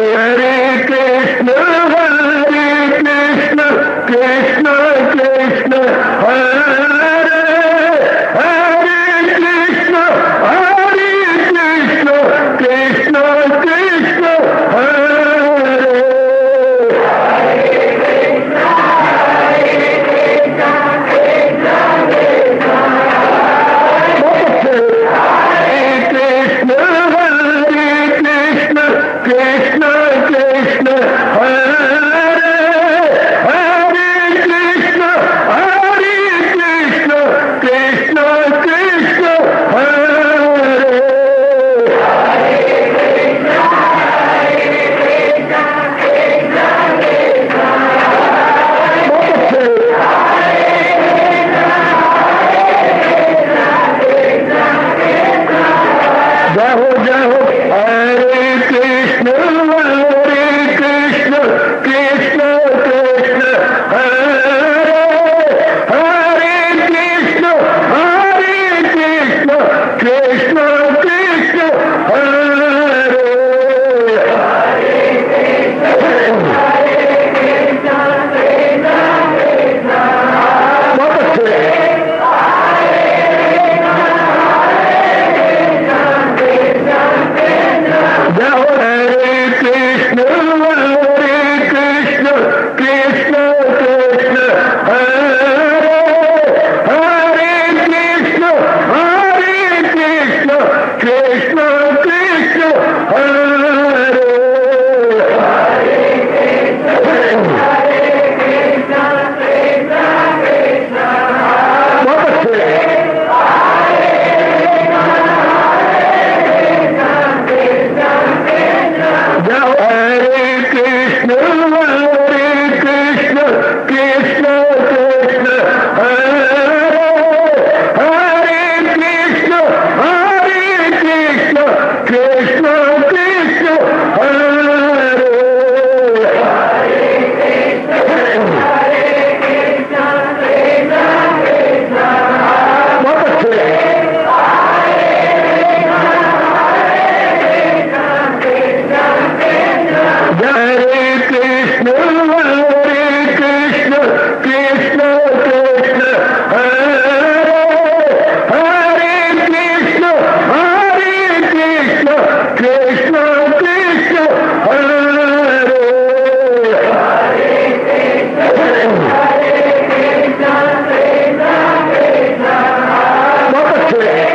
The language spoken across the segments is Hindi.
हरे कृष्ण कृष्ण कृष्ण हरे हरे कृष्ण कृष्ण कृष्ण हरे कृष्ण कृष्ण हरे हरे कृष्ण कृष्ण कृष्ण हरे जय हो हरे कृष्ण कृष्ण कृष्ण हरे हरे कृष्ण कृष्ण कृष्ण हरे बहुत अच्छे जय हो हरे कृष्ण कृष्ण कृष्ण हरे हरे कृष्ण कृष्ण कृष्ण हरे बहुत अच्छे जय हो हरे कृष्ण कृष्ण कृष्ण हरे हरे कृष्ण कृष्ण कृष्ण हरे बहुत अच्छे हरे कृष्ण कृष्ण हरे हरे कृष्ण कृष्ण कृष्ण हरे बहुत अच्छे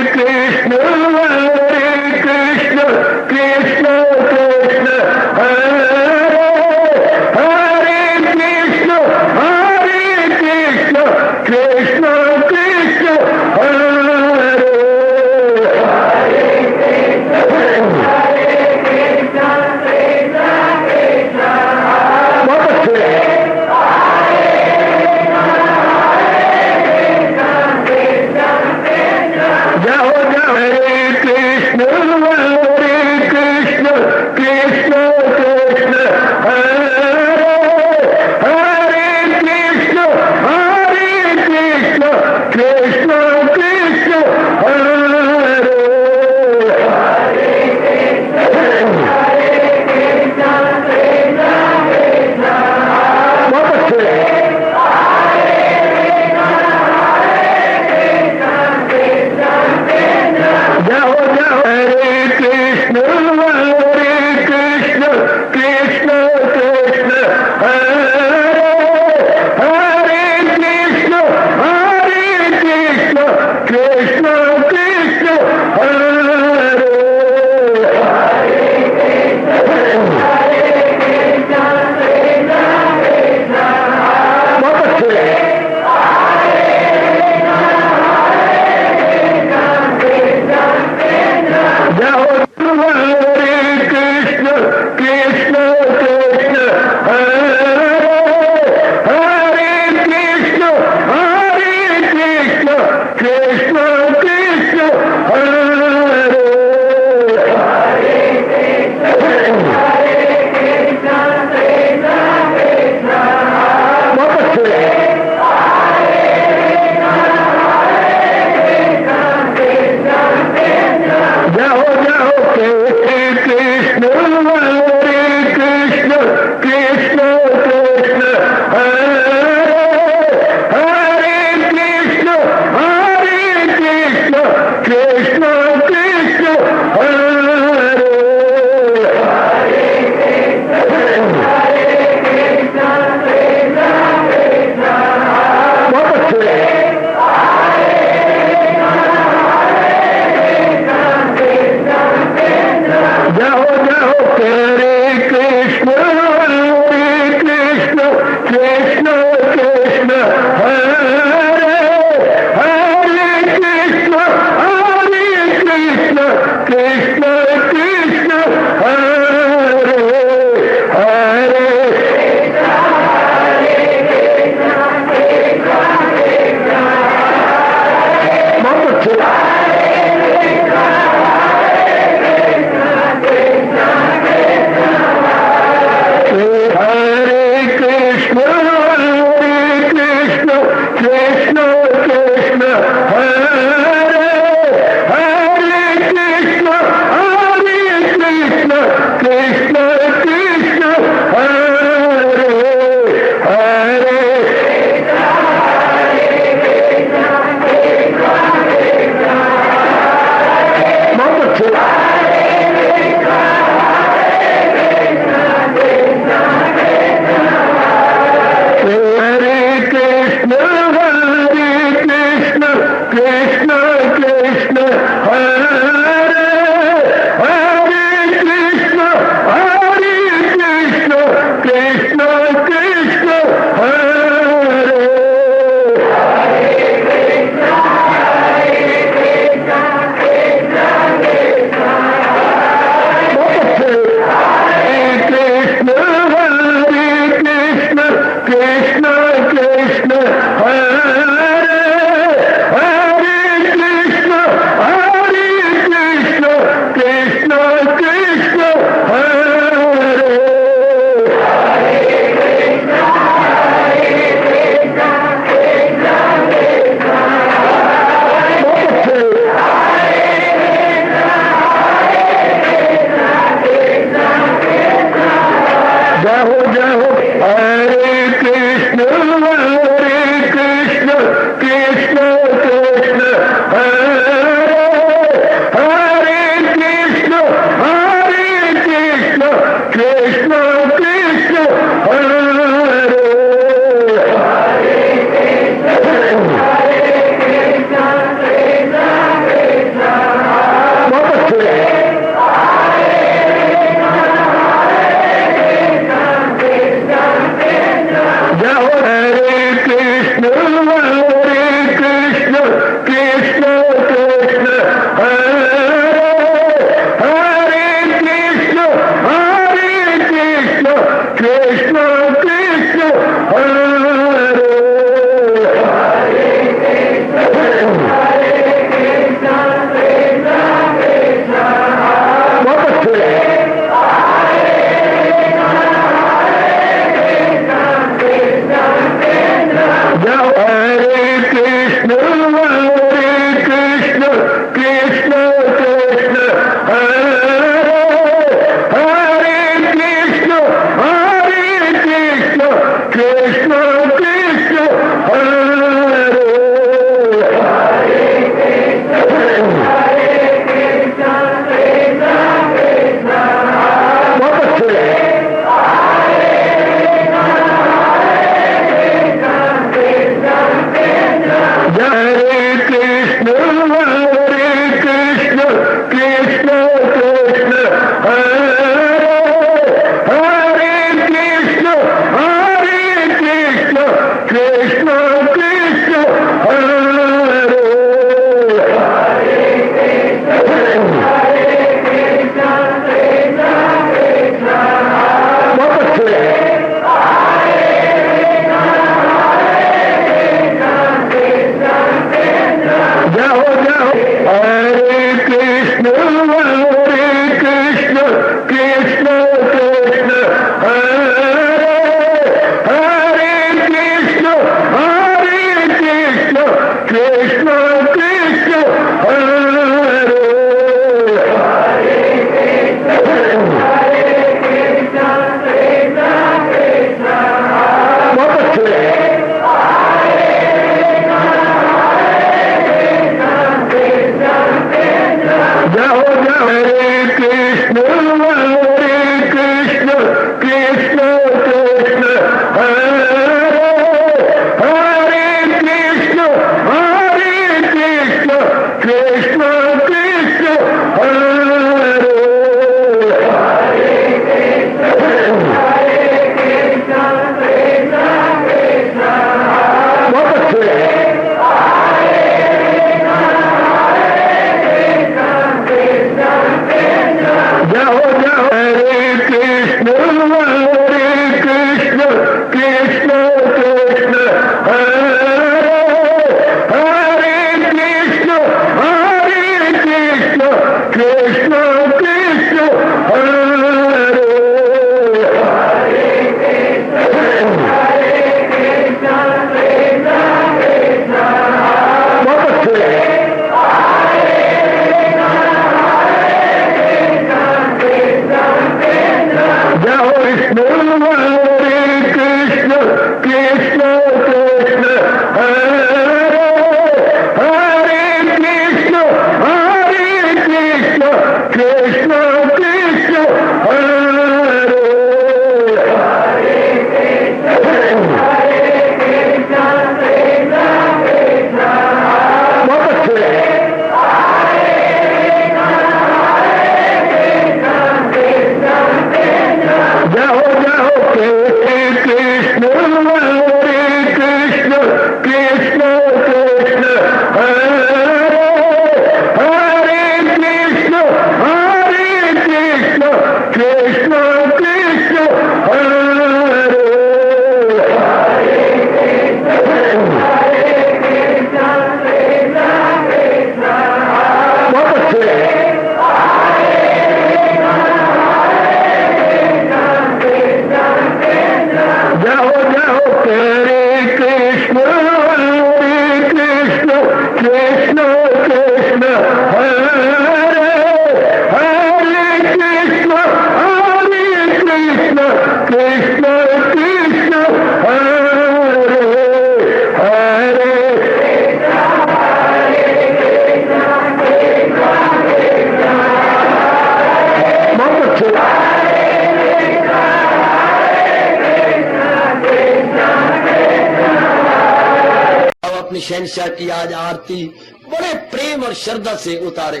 शहंशाह की आज आरती बड़े प्रेम और श्रद्धा से उतारे।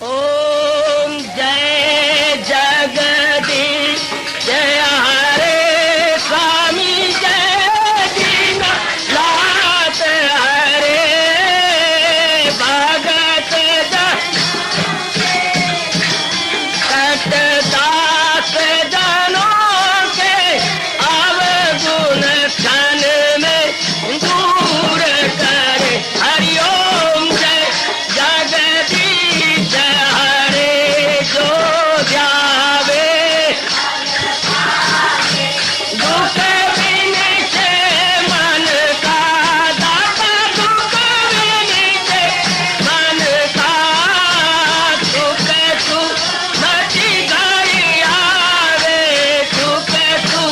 ओम जय जगदीश जय हरे स्वामी जय दीनानाथ हरे भगत दास जनों के अवगुण क्षण में दूर करे। हरिओम जय जगदीश हरे जो ध्यावे दुख विनिचे मन का दाता दुख विनिचे मन का सुख तू मची घड़ी आवे सुख तू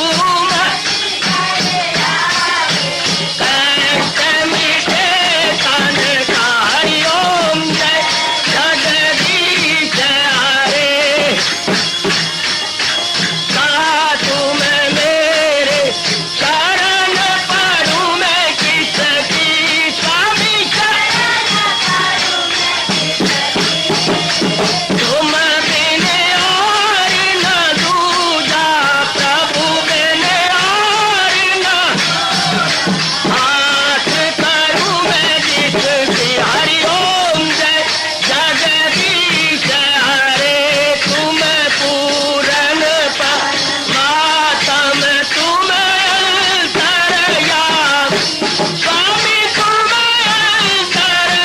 कष्ट मिटे तन का। हरिओम जय जगदीश हरे तुम मेरे शरण पड़ूं मैं किसकी स्वामी तुम बिन और न दूजा प्रभु बिन और न हाथ करूं मैं जिसकी। हरिओम जय जगदीश हरे तुम पूरन मातम तुम अंतरयामी स्वामी तुम अंतरयामी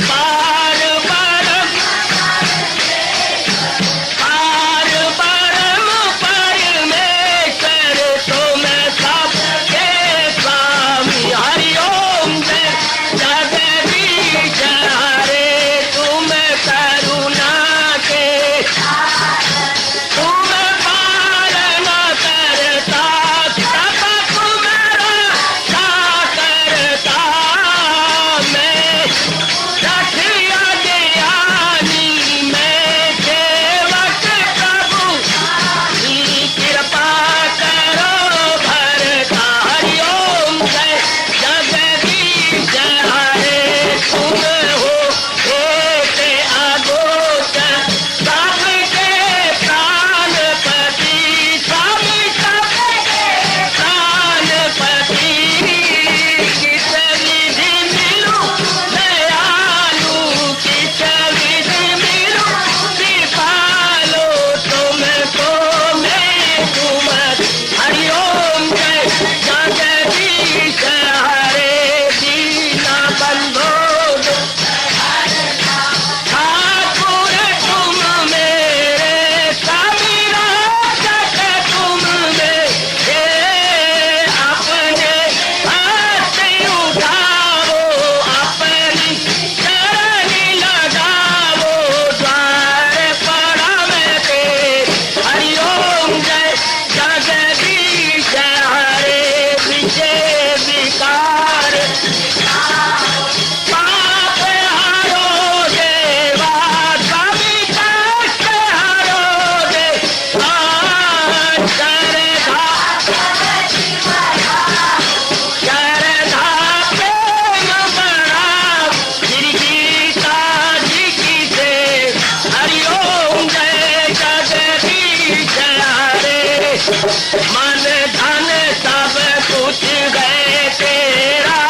पार परम परमेश्वर तुम सबके स्वामी। हरिओम जय जगदीश हरे तुम करुणा के तुम पालन करता सब तुम रक्षा करता। मैं रखिया ज्ञानी मैं सेवक प्रभु की कृपा करो भरता। हरिओम जय जगदीश हरे तुम हो एक अगोचर सबके प्राणपति स्वामी सबके प्राणपति। किस विधि मिलूं दयालु किस विधि मिलूं कृपालु तुमको मैं तुम। हरिओम जय जगदीश हरे दीना बंधो ठाकुर तुम मेरे स्वामी रक्षक तुम मेरे अपने हाथ उठाओ अपनी चरणी लगाओ द्वार पड़ा मैं तेरे। हरिओम जय जगदीश हरे विजय विकार पाप हरो देवा स्वामी कष्ट हरो देवा श्रद्धा प्रेम बढ़ाओ श्री गीता जी की से। हरिओम जय जगदीश हरे मन धन सब कुछ है तेरा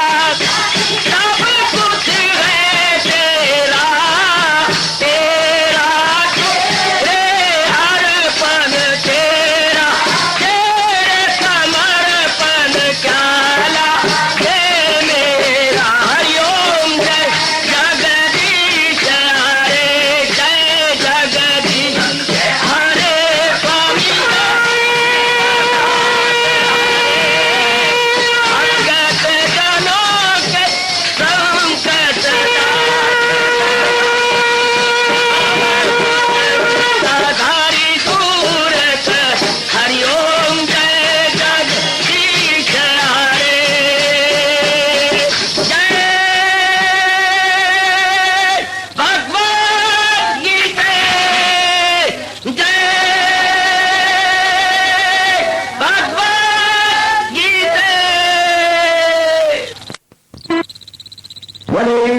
सब कुछ है तेरा तेरा तेरे अर्पण तेरा तेरे समर्पण क्या हे मेरा। हरिओम जय जगदीश हरे जय जगदीश हरे स्वामी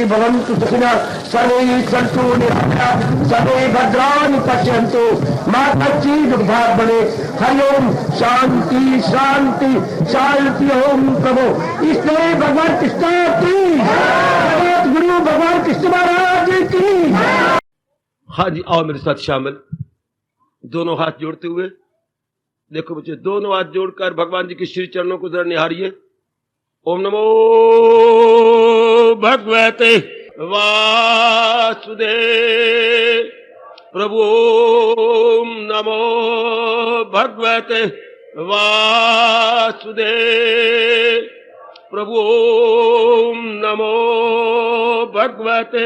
भवन्तु सुखिनः सर्वे सन्तु निरामयाः सर्वे भद्राणि पश्यन्तु मा कश्चित् दुःखात् भवेत्। हरि ओम शांति शांति शांति। ओम प्रभु इसलिए भगवान कृष्ण की जगत गुरु भगवान कृष्ण महाराज की। हाँ जी, आओ मेरे साथ शामिल, दोनों हाथ जोड़ते हुए। देखो बच्चे, दोनों हाथ जोड़कर भगवान जी के श्री चरणों को जरा निहारिए। ओम नमो भगवते वासुदेव प्रभु। ओम नमो भगवते वासुदेव प्रभु। ओम नमो भगवते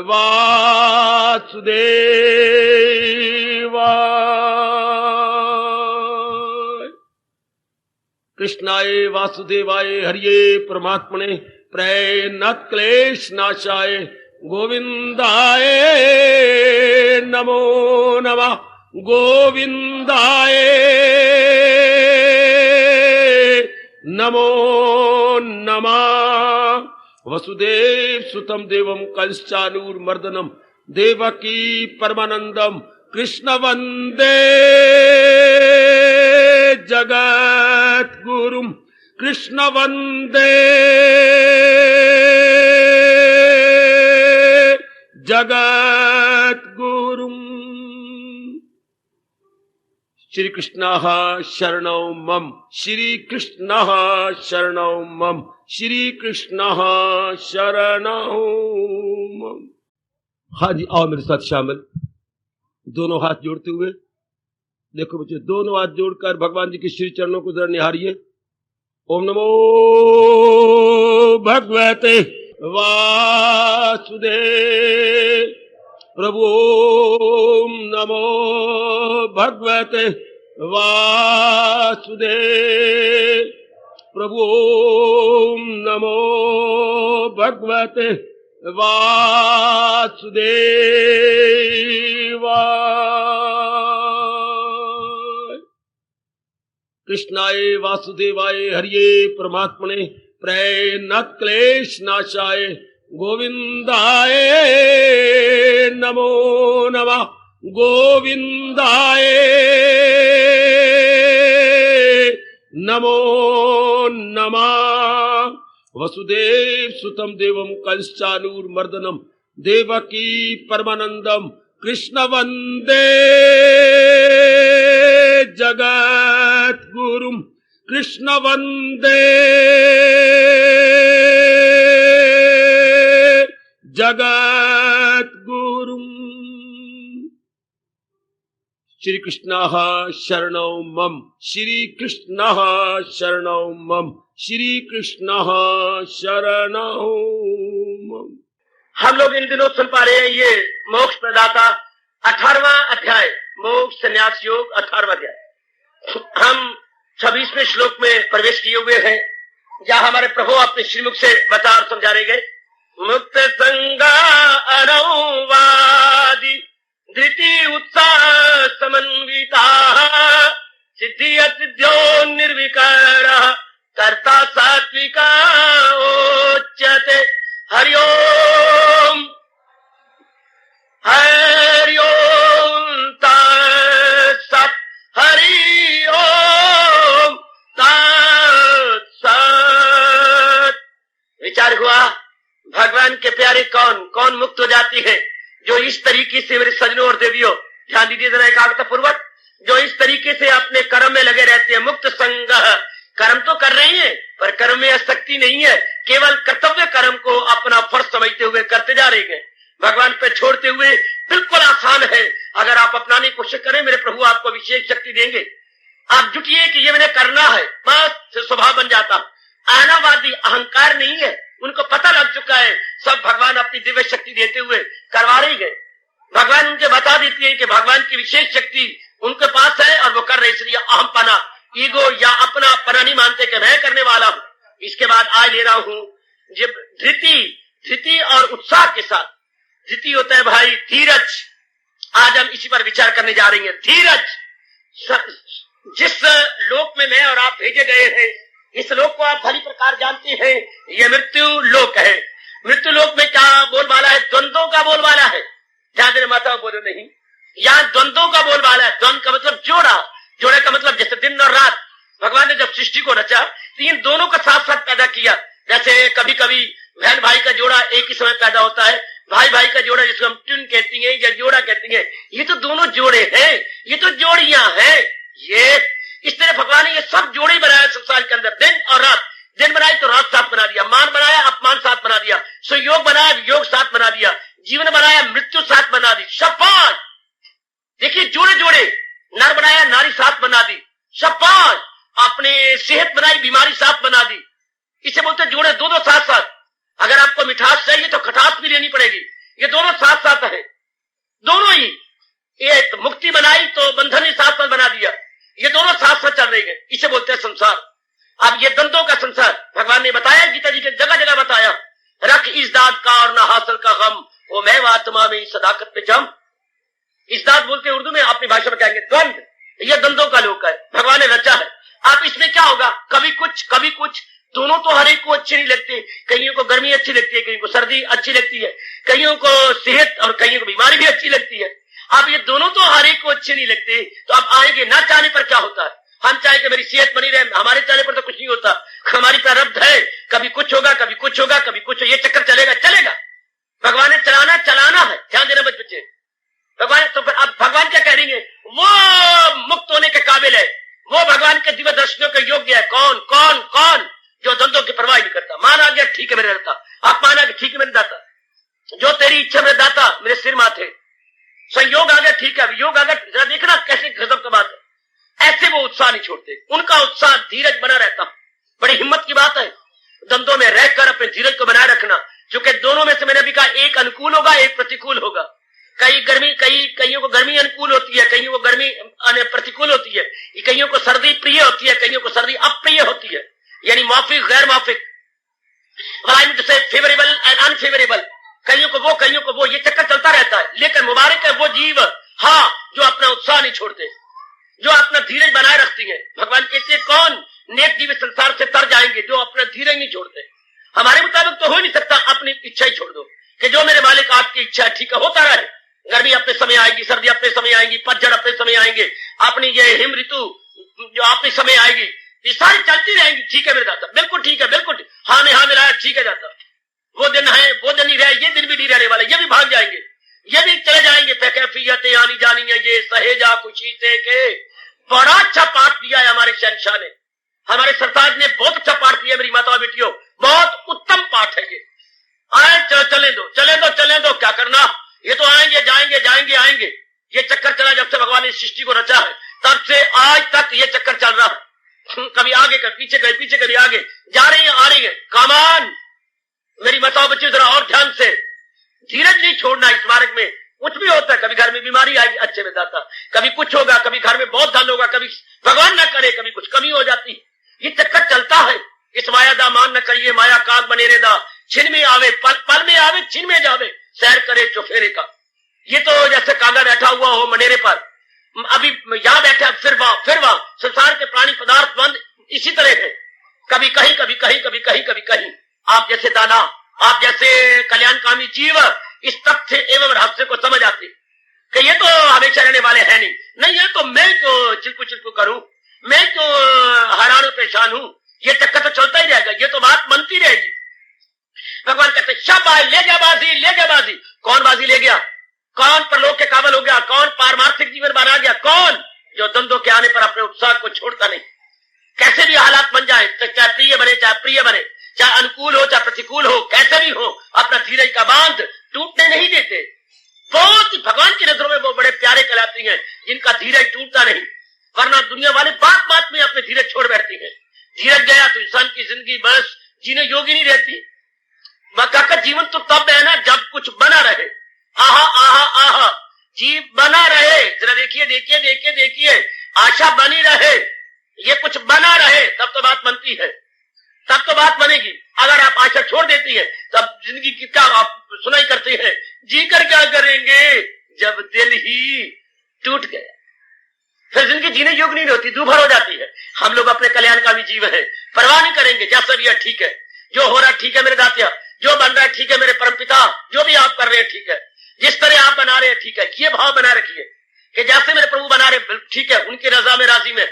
वासुदेवाय। कृष्णाय वासुदेवाय हरिये परमात्मने प्रणत क्लेश नाशाय गोविंदाय नमो नमः। गोविंदाय नमो नमः। वसुदेव सुतम देवम कंसचानूरमर्दनम देवकी परमानंदम कृष्ण वंदे जगत गुरुम। कृष्ण वंदे जगत गुरुम। श्री कृष्ण शरणौ मम। श्री कृष्ण शरणौ मम। श्री कृष्ण शरणौ मम। हाँ जी, आओ मेरे साथ शामिल, दोनों हाथ जोड़ते हुए। देखो बच्चे, दोनों हाथ जोड़कर भगवान जी के श्री चरणों को जरा निहारिए। ओम नमो भगवते वासुदेव प्रभु। ओम नमो भगवते वासुदेव प्रभु। ओम नमो भगवते वासुदेवाय। कृष्णाय वासुदेवाय हरिये परमात्मने प्रणत क्लेश नाशाय गोविंदाय नमो नमः। गोविंदाय नमो नमः। वसुदेव सुतम देवम कंसचानूरमर्दनम देवकी परमानंदम कृष्ण वंदे जगत गुरुम। कृष्ण वंदे जगत गुरुम। श्री कृष्ण शरणौ मम। श्री कृष्ण शरणौ मम। श्री कृष्ण शरणौ मम। हम लोग इन दिनों सुन पा रहे हैं ये मोक्ष प्रदाता 18वां अध्याय, मोक्ष संन्यास योग 18वां अध्याय। हम 26वें श्लोक में प्रवेश किए हुए हैं, जहाँ हमारे प्रभु अपने श्रीमुख से बता और समझा रहे गए। मुक्त संगा अनौवादी धृति उत्साह समन्विता सिद्धि असिद्ध्यो निर्विकार कर्ता सात्विका उच्यते। हरि ओम हरि ओम तत्सत्। हरि ओम तत्सत्। विचार हुआ, भगवान के प्यारे कौन कौन मुक्त हो जाती है? जो इस तरीके से, मेरे सजनों और देवियों ध्यान दीजिए जरा एकाग्रता पूर्वक, जो इस तरीके से अपने कर्म में लगे रहते हैं। मुक्त संग, कर्म तो कर रहे हैं पर कर्म में आसक्ति नहीं है, केवल कर्तव्य कर्म को अपना फर्ज समझते हुए करते जा रहे हैं, भगवान पे छोड़ते हुए। बिल्कुल आसान है, अगर आप अपनाने की कोशिश करें मेरे प्रभु आपको विशेष शक्ति देंगे। आप जुटिए कि ये मैंने करना है, बस स्वभाव बन जाता। आनावादी अहंकार नहीं है, उनको पता लग चुका है सब भगवान अपनी दिव्य शक्ति देते हुए करवा रहे गए। भगवान उनके बता देती है कि भगवान की विशेष शक्ति उनके पास है और वो कर रहे, इसलिए अहम पना, ईगो या अपना पना नहीं मानते कि मैं करने वाला हूं। इसके बाद आज ले रहा हूं जब धृति और उत्साह के साथ। धृति होता है भाई धीरज। आज हम इसी पर विचार करने जा रहे हैं। धीरज, जिस लोक में मैं और आप भेजे गए हैं, इस लोक को आप भली प्रकार जानते हैं, यह मृत्यु लोक है। मृत्यु लोक में क्या बोलबाला है? द्वंद्वों का बोलबाला है। ध्यान देना माता बोलो नहीं, यहाँ द्वंद्वों का बोलबाला है। द्वंद्व का मतलब जोड़ा, जोड़े का मतलब जैसे दिन और रात। भगवान ने जब सृष्टि को रचा तो इन दोनों का साथ साथ पैदा किया। जैसे कभी कभी बहन भाई का जोड़ा एक ही समय पैदा होता है, भाई भाई का जोड़ा जिसको हम ट्विन कहती हैं या जोड़ा कहती हैं, ये तो दोनों जोड़े हैं, ये तो जोड़ियां हैं। ये इस तरह भगवान ने ये सब जोड़े बनाया संसार के अंदर, दिन और रात। दिन बनाई तो रात साथ बना दिया, मान बनाया अपमान साथ बना दिया, सुयोग बनाया वियोग साथ बना दिया, जीवन बनाया मृत्यु साथ बना दी। शपान देखिए, जोड़े जोड़े, नर बनाया नारी साथ बना दी। शपान आपने सेहत बनाई बीमारी साथ बना दी। इसे बोलते जोड़े, दो दो साथ साथ। अगर आपको मिठास चाहिए तो खटास भी लेनी पड़ेगी, ये दोनों साथ साथ है, दोनों ही। ये तो मुक्ति बनाई तो बंधन ही साथ साथ बना दिया, ये दोनों साथ साथ चल रही है। इसे बोलते हैं संसार। अब ये द्वंद्वों का संसार भगवान ने बताया, गीता जी के जगह जगह बताया। रख इस दाद का और न हासिल का गम, वो मैं आत्मा में सदाकत पे जम। इस दाद बोलते हैं उर्दू में, अपनी भाषा में कहेंगे द्वंद। ये द्वंद्वों का लोक है, भगवान ने रचा है। आप इसमें क्या होगा, कभी कुछ कभी कुछ, दोनों तो हर एक को अच्छे नहीं लगते। कईयों को गर्मी अच्छी लगती है, कईयों को सर्दी अच्छी लगती है, कईयों को सेहत और कईयों को बीमारी भी अच्छी लगती है। अब ये दोनों तो हर एक को अच्छे नहीं लगते, तो आप आएंगे ना चाहने पर क्या होता है। हम चाहे कि मेरी सेहत बनी रहे, हमारे चाहने पर तो कुछ नहीं होता। हमारी प्रारब्ध है, कभी कुछ होगा कभी कुछ होगा कभी कुछ, ये चक्कर चलेगा चलेगा। भगवान ने चलाना है। ध्यान देना बच्चे, भगवान तो फिर अब भगवान क्या कह रही है, वो मुक्त होने के काबिल है, वो भगवान के दिव्य दर्शनों के योग्य है। कौन कौन कौन? जो द्वंद्वों की परवाह नहीं करता। मान आ गया ठीक है मेरे दाता, आप माना कि ठीक है मेरे दाता, जो तेरी इच्छा मेरे दाता मेरे सिर माथे। संयोग आ गया ठीक है, वियोग आ गया, जरा देखना कैसे गजब का बात है। ऐसे वो उत्साह नहीं छोड़ते, उनका उत्साह धीरज बना रहता। बड़ी हिम्मत की बात है द्वंद्वों में रहकर अपने धीरज को बनाए रखना, क्योंकि दोनों में से मैंने भी कहा एक अनुकूल होगा एक प्रतिकूल होगा। कईयों को गर्मी अनुकूल होती है, कईयों को गर्मी प्रतिकूल होती है, कईयों को सर्दी प्रिय होती है, कईयों को सर्दी अप्रिय होती है, यानी मौफिक गैर मौफिक, क्लाइमेट से फेवरेबल एंड अनफेवरेबल। कईयों को वो ये चक्कर चलता रहता है। लेकिन मुबारक है वो जीव, हाँ, जो अपना उत्साह नहीं छोड़ते, जो अपना धीरज बनाए रखती है। भगवान कहते हैं कौन नेक जीव संसार से तर जाएंगे, जो अपना धीरज नहीं छोड़ते। हमारे मुताबिक तो हो नहीं सकता, अपनी इच्छा ही छोड़ दो कि जो मेरे मालिक आपकी इच्छा है ठीक है, होता रहे। गर्मी अपने समय आएगी, सर्दी अपने समय आएगी, पतझड़ अपने समय आएंगे, अपनी ये हिम ऋतु जो अपने समय आएगी, ये सारी चलती रहेंगी। ठीक है मेरे दाता, बिल्कुल ठीक है, बिल्कुल हाँ में हाँ मिलाया, ठीक है दाता। वो दिन है, वो दिन नहीं रहे, ये दिन भी नहीं रहने वाले, ये भी भाग जाएंगे, ये भी चले जाएंगे। कैफियतें आनी जानी है, ये सहेजा खुशी से के। बड़ा अच्छा पाठ दिया है हमारे शहंशाह ने, हमारे सरताज ने बहुत अच्छा पाठ दिया मेरी माता बेटियों, बहुत उत्तम पाठ है ये। आए चले दो, क्या करना, ये तो आएंगे जाएंगे जाएंगे आएंगे। ये चक्कर चला जब से भगवान ने सृष्टि को रचा है, तब से आज तक ये चक्कर चल रहा है। कभी आगे कभी पीछे, कभी पीछे कभी आगे, जा रही है आ रही है। कामान मेरी माताओं बच्चे जरा और ध्यान से, धीरज नहीं छोड़ना इस मार्ग में। कुछ भी होता है, कभी घर में बीमारी आएगी अच्छे में दाता, कभी कुछ होगा, कभी घर में बहुत धन होगा, कभी भगवान न करे कभी कुछ कमी हो जाती। ये चक्कर चलता है। इस माया दा मान न करिए, माया काग बने रे दा, छिन में आवे पल में आवे, छिन में जावे, सैर करे चौफेरे का। ये तो जैसे कागा बैठा हुआ हो मनेरे पर, अभी यहाँ बैठा फिर वहां। संसार के प्राणी पदार्थ बंद इसी तरह है, कभी कहीं कभी कहीं कभी कहीं कभी कहीं। आप जैसे दाना, आप जैसे कल्याणकामी जीव इस तथ्य एवं रहस्य को समझ आते कि ये तो हमेशा रहने वाले हैं नहीं, ये तो मैं क्यों चिल्कू करूं, मैं क्यों हैरान परेशान हूं। ये चक्कर तो चलता ही रहेगा, ये तो बात बनती रहेगी। भगवान कहते शाबाश, ले गया बाजी। कौन बाजी ले गया? कौन परलोक के काबिल हो गया? कौन पारमार्थिक जीवन बना गया? कौन जो द्वंद्वों के आने पर अपने उत्साह को छोड़ता नहीं, कैसे भी हालात बन जाए, चाहे प्रिय बने चाहे प्रिय बने, चाहे अनुकूल हो चाहे प्रतिकूल हो, कैसे भी हो, अपना धीरज का बांध टूटने नहीं देते। बहुत भगवान की नजरों में वो बड़े प्यारे कहलाती हैं जिनका धीरज टूटता नहीं, वरना दुनिया वाले बात में अपने धीरज छोड़ बैठती है। धीरज गया तो इंसान की जिंदगी बस जीने योग्य नहीं रहती। का जीवन तो तब है ना जब कुछ बना रहे। आहा जीव बना रहे, जरा देखिए, आशा बनी रहे, ये कुछ बना रहे, तब तो बात बनती है, तब तो बात बनेगी। अगर आप आशा छोड़ देती है तब जिंदगी की क्या आप सुनाई करते हैं, जी कर क्या करेंगे जब दिल ही टूट गया, फिर जिंदगी जीने योग्य नहीं होती, दूभर हो जाती है। हम लोग अपने कल्याण का भी जीव है, परवाह नहीं करेंगे, जैसा भी है ठीक है, जो हो रहा ठीक है मेरे दातिया, जो बन रहा है ठीक है मेरे परमपिता, जो भी आप कर रहे हैं ठीक है, जिस तरह आप बना रहे हैं ठीक है, ये भाव बना रखिए कि जैसे मेरे प्रभु बना रहे ठीक है, उनकी रजा में राजी में।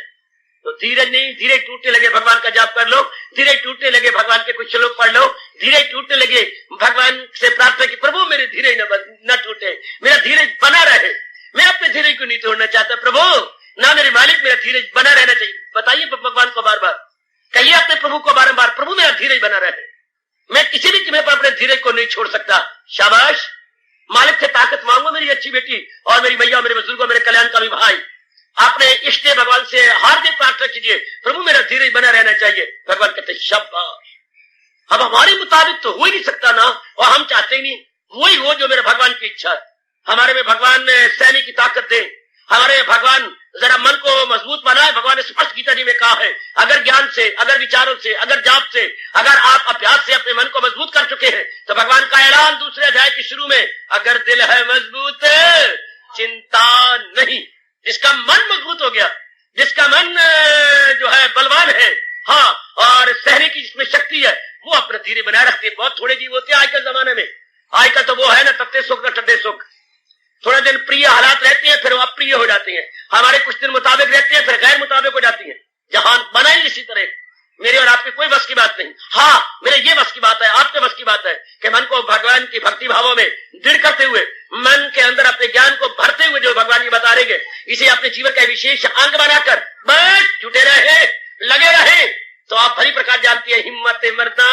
तो धीरज नहीं, धीरे टूटने लगे भगवान का जाप कर लो, धीरे टूटने लगे भगवान के कुछ श्लोक पढ़ लो, धीरे टूटने लगे भगवान से प्रार्थना की प्रभु मेरे धीरे न टूटे, मेरा धीरज बना रहे। मैं अपने धीरज को नहीं तोड़ना चाहता प्रभु, ना मेरे मालिक, मेरा धीरज बना रहना चाहिए। बताइए भगवान को बार बार, कहिए अपने प्रभु को बारंबार, प्रभु मेरा धीरज बना रहे, मैं किसी भी कीमत पर अपने धीरज को नहीं छोड़ सकता। शाबाश, मालिक से ताकत मांगो मेरी अच्छी बेटी और मेरी मैया, मेरे बुजुर्गों, मेरे कल्याण का भी भाई, आपने इष्ट भगवान से हार्दिक प्रार्थना कीजिए प्रभु मेरा धीरज बना रहना चाहिए। भगवान कहते शाबाश, अब हमारे मुताबिक तो हो ही नहीं सकता ना, और हम चाहते ही नहीं वही हो जो मेरे भगवान की इच्छा है। हमारे में भगवान सहने की ताकत दे, हमारे में भगवान जरा मन को मजबूत बनाए। भगवान ने स्पष्ट गीता जी में कहा है, अगर ज्ञान से, अगर विचारों से, अगर जाप से, अगर आप अभ्यास से अपने मन को मजबूत कर चुके हैं, तो भगवान का ऐलान दूसरे अध्याय के शुरू में, अगर दिल है मजबूत चिंता नहीं। जिसका मन मजबूत हो गया, जिसका मन जो है बलवान है, हाँ, और सहने की जिसमें शक्ति है, वो अपना धीरे बनाए रखते हैं। बहुत थोड़े जीव होते हैं आजकल जमाने में, आजकल तो वो है ना तत्ते सुख न ठंडे सुख, थोड़े दिन प्रिय हालात रहते हैं फिर वो अप्रिय हो जाते हैं, हमारे कुछ दिन मुताबिक रहते हैं फिर गैर मुताबिक हो जाती है। जहान बनाई इसी तरह, मेरे और आपके कोई बस की बात नहीं। हाँ, मेरे ये बस की बात है, आपके बस की बात है कि मन को भगवान की भक्ति भावों में दृढ़ करते हुए, मन के अंदर अपने ज्ञान को भरते हुए जो भगवान जी बता रहे, इसे अपने जीवन का विशेष अंग बनाकर बस जुटे रहे, लगे रहे, तो आप भली प्रकार जानती है हिम्मत मरदा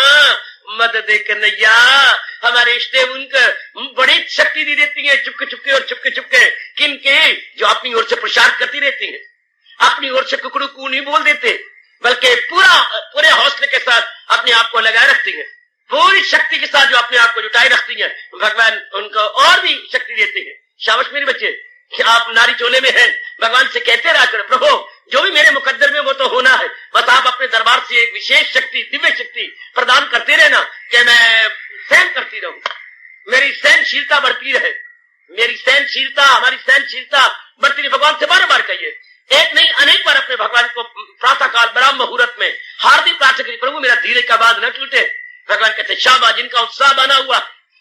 मदद कन्हैया। हमारे इष्ट उनको बड़ी शक्ति दी देती है, चुपके चुपके और चुपके चुपके, किनके, जो अपनी ओर से प्रसार करती रहती है, अपनी ओर से कुकड़ू कू नहीं बोल देते, बल्कि पूरे हौसले के साथ अपने आप को लगाए रखती है, पूरी शक्ति के साथ जो अपने आप को जुटाए रखती है, भगवान उनको और भी शक्ति देते हैं। शाबाश मेरे बच्चे, आप नारी चोले में हैं, भगवान से कहते रहा करो प्रभु जो भी मेरे मुकद्दर में वो तो होना है, बस आप अपने दरबार से एक विशेष शक्ति, दिव्य शक्ति प्रदान करते रहना कि मैं सहन करती रहूं, मेरी सहनशीलता बढ़ती रहे, मेरी सहनशीलता, हमारी सहनशीलता बढ़ती रहे। भगवान से बार बार कहिए, एक नहीं अनेक बार अपने भगवान को प्रातः काल ब्रह्म मुहूर्त में हार्दिक प्रार्थना करिए, प्रभु मेरा धीरज का बांध न टूटे। भगवान कहते शाबाश, जिनका उत्साह बना हुआ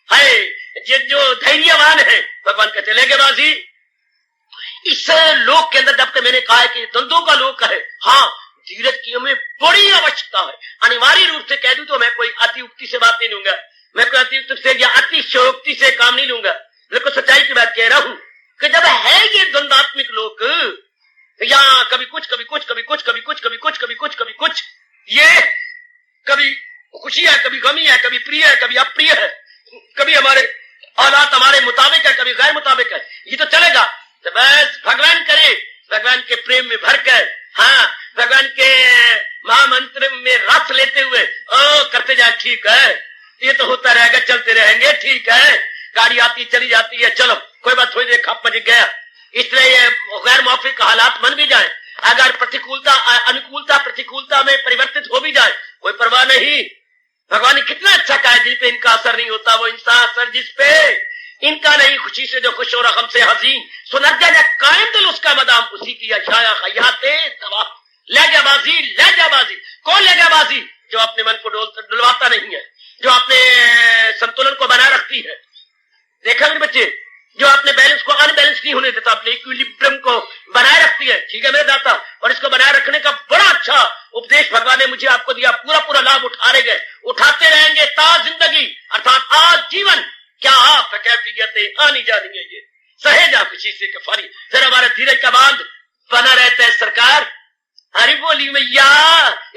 है, जो धैर्यवान है, भगवान कहते लेंगे बाजी। इस लोक के अंदर, जब तक मैंने कहा है कि द्वंद्वों का लोक है, हाँ, धीरज की हमें बड़ी आवश्यकता है। अनिवार्य रूप से कह दूं तो मैं कोई अतिउक्ति से बात नहीं लूंगा, मैं कोई अतिउक्ति से या अतिशयोक्ति से काम नहीं लूंगा, बिल्कुल सच्चाई की बात कह रहा हूं कि जब है ये द्वंद्वात्मिक लोक, या कभी कुछ कभी कुछ कभी कुछ कभी कुछ कभी कुछ कभी कुछ कभी कुछ, ये कभी खुशी है, कभी गमी है, कभी प्रिय है, कभी अप्रिय है, कभी हमारे हालात हमारे मुताबिक है, कभी गैर मुताबिक है, ये तो चलेगा। तो बस भगवान करे, भगवान के प्रेम में भरकर, हाँ, भगवान के महामंत्र में रस लेते हुए ओ करते जाए, ठीक है, ये तो होता रहेगा, चलते रहेंगे, ठीक है, गाड़ी आती चली जाती है, चलो कोई बात, थोड़ी देर खप मच गया, इसलिए ये गैर मौफिक हालात बन भी जाए, अगर प्रतिकूलता अनुकूलता प्रतिकूलता में परिवर्तित हो भी जाए, कोई परवाह नहीं। भगवान ने कितना अच्छा कहा, जिस पे इनका असर नहीं होता वो इंसान असर जिस पे इनका नहीं, खुशी से जो खुश हो रहा हमसे हसीन सुनजा जा कायम दिल उसका मदाम, उसी की अशाया खयाते तबाह। ले जा बाजी, ले जा बाजी, कौन ले जा बाजी? जो अपने मन को डुलवाता नहीं है, जो अपने संतुलन को बनाए रखती है। देखा मेरे बच्चे, जो अपने बैलेंस को अनबैलेंस नहीं होने देता, अपने इक्विलिब्रियम को बनाए रखती है, ठीक है मेरे दाता, और इसको बनाए रखने का बड़ा अच्छा उपदेश भगवान ने मुझे आपको दिया, पूरा पूरा लाभ उठा रहे गए, उठाते रहेंगे ता जिंदगी, अर्थात आज जीवन क्या आप कैफियतें आनी जानी है, ये सहेजा खुशी से कफारी, फिर हमारा धीरज का बांध बना रहता है। सरकार हरी बोली मैया,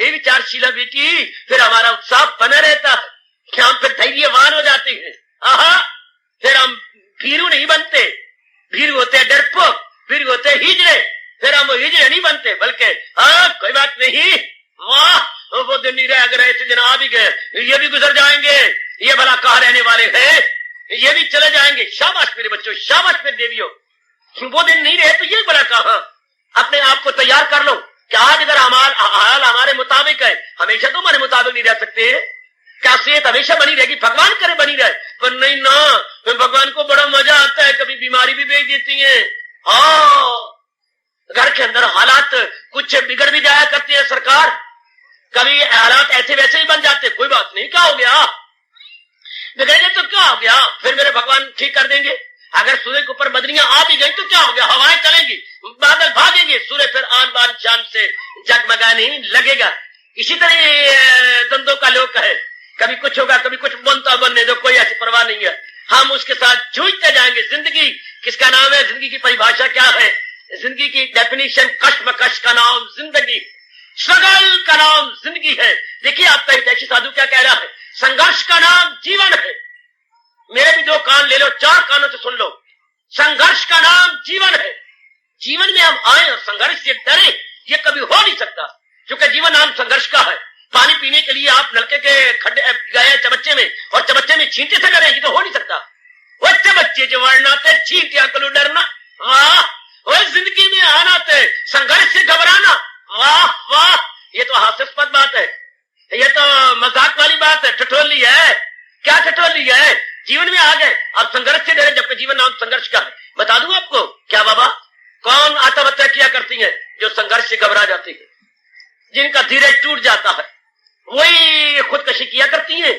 ये विचारशीला बेटी, फिर हमारा उत्साह बना रहता है कि हम फिर धैर्यवान हो जाते हैं। आहा, फिर हम भीरू नहीं बनते, भीरू होते डरपोक, भीरू होते हिजड़े, फिर हम हिजड़े नहीं बनते, बल्कि हाँ कोई बात नहीं, वाह वो दिन नहीं रहे, अगर ऐसे दिन आ भी गए ये भी गुजर जाएंगे, ये भला कहाँ रहने वाले हैं, ये भी चले जाएंगे। शाबाश मेरे बच्चों, शाबाश मेरे देवियों, वो दिन नहीं रहे तो ये बड़ा कहा, अपने आप को तैयार कर लो कि आज अगर हाल हमारे मुताबिक है, हमेशा तो हमारे मुताबिक नहीं रह सकते, क्या सेहत हमेशा बनी रहेगी? भगवान करे बनी रहे, पर नहीं ना, भगवान को बड़ा मजा आता है, कभी बीमारी भी भेज देती है। हाँ, घर के अंदर हालात कुछ बिगड़ भी जाया करती है सरकार, कभी हालात ऐसे वैसे ही बन जाते, कोई बात नहीं, क्या हो गया, बिगड़ेंगे तो क्या हो गया, फिर मेरे भगवान ठीक कर देंगे। अगर सूर्य के ऊपर बदलियां आ भी गई तो क्या हो गया, हवाएं चलेंगी, बादल भागेंगे, सूर्य फिर आन बान शान से जगमगाने लगेगा। इसी तरह द्वंद्वों का लोक है, कभी कुछ होगा कभी कुछ, बनता बनने दो, कोई ऐसी परवाह नहीं है। हम उसके साथ जूझते जाएंगे। जिंदगी किसका नाम है, जिंदगी की परिभाषा क्या है, जिंदगी की डेफिनेशन कश्मकश का नाम जिंदगी, स्ट्रगल का नाम जिंदगी है। देखिए आपका हितैषी साधु क्या कह रहा है, संघर्ष का नाम जीवन है। मेरे भी 2 कान ले लो, 4 कानों से सुन लो। संघर्ष का नाम जीवन है। जीवन में हम आए और संघर्ष से डरे, ये कभी हो नहीं सकता, क्योंकि जीवन नाम संघर्ष का है। पानी पीने के लिए आप नलके के खड्डे गए चबच्चे में, और चबच्चे में छींटे से डरेगी तो हो नहीं सकता। वो चबच्चे जो वरनाते छींटिया कलू डरना, वाह। वो जिंदगी में आना थे, संघर्ष से घबराना, वाह वाह। ये तो हास्यास्पद बात है, ये तो मजाक वाली बात है, ठिठोली है। क्या ठिठोली है, जीवन में आ गए अब संघर्ष से डरे, जबकि जीवन नाम संघर्ष का है। बता दूं आपको क्या बाबा, कौन आत्महत्या किया करती है, जो संघर्ष से घबरा जाती है, जिनका धीरज टूट जाता है, वही खुदकशी किया करती है।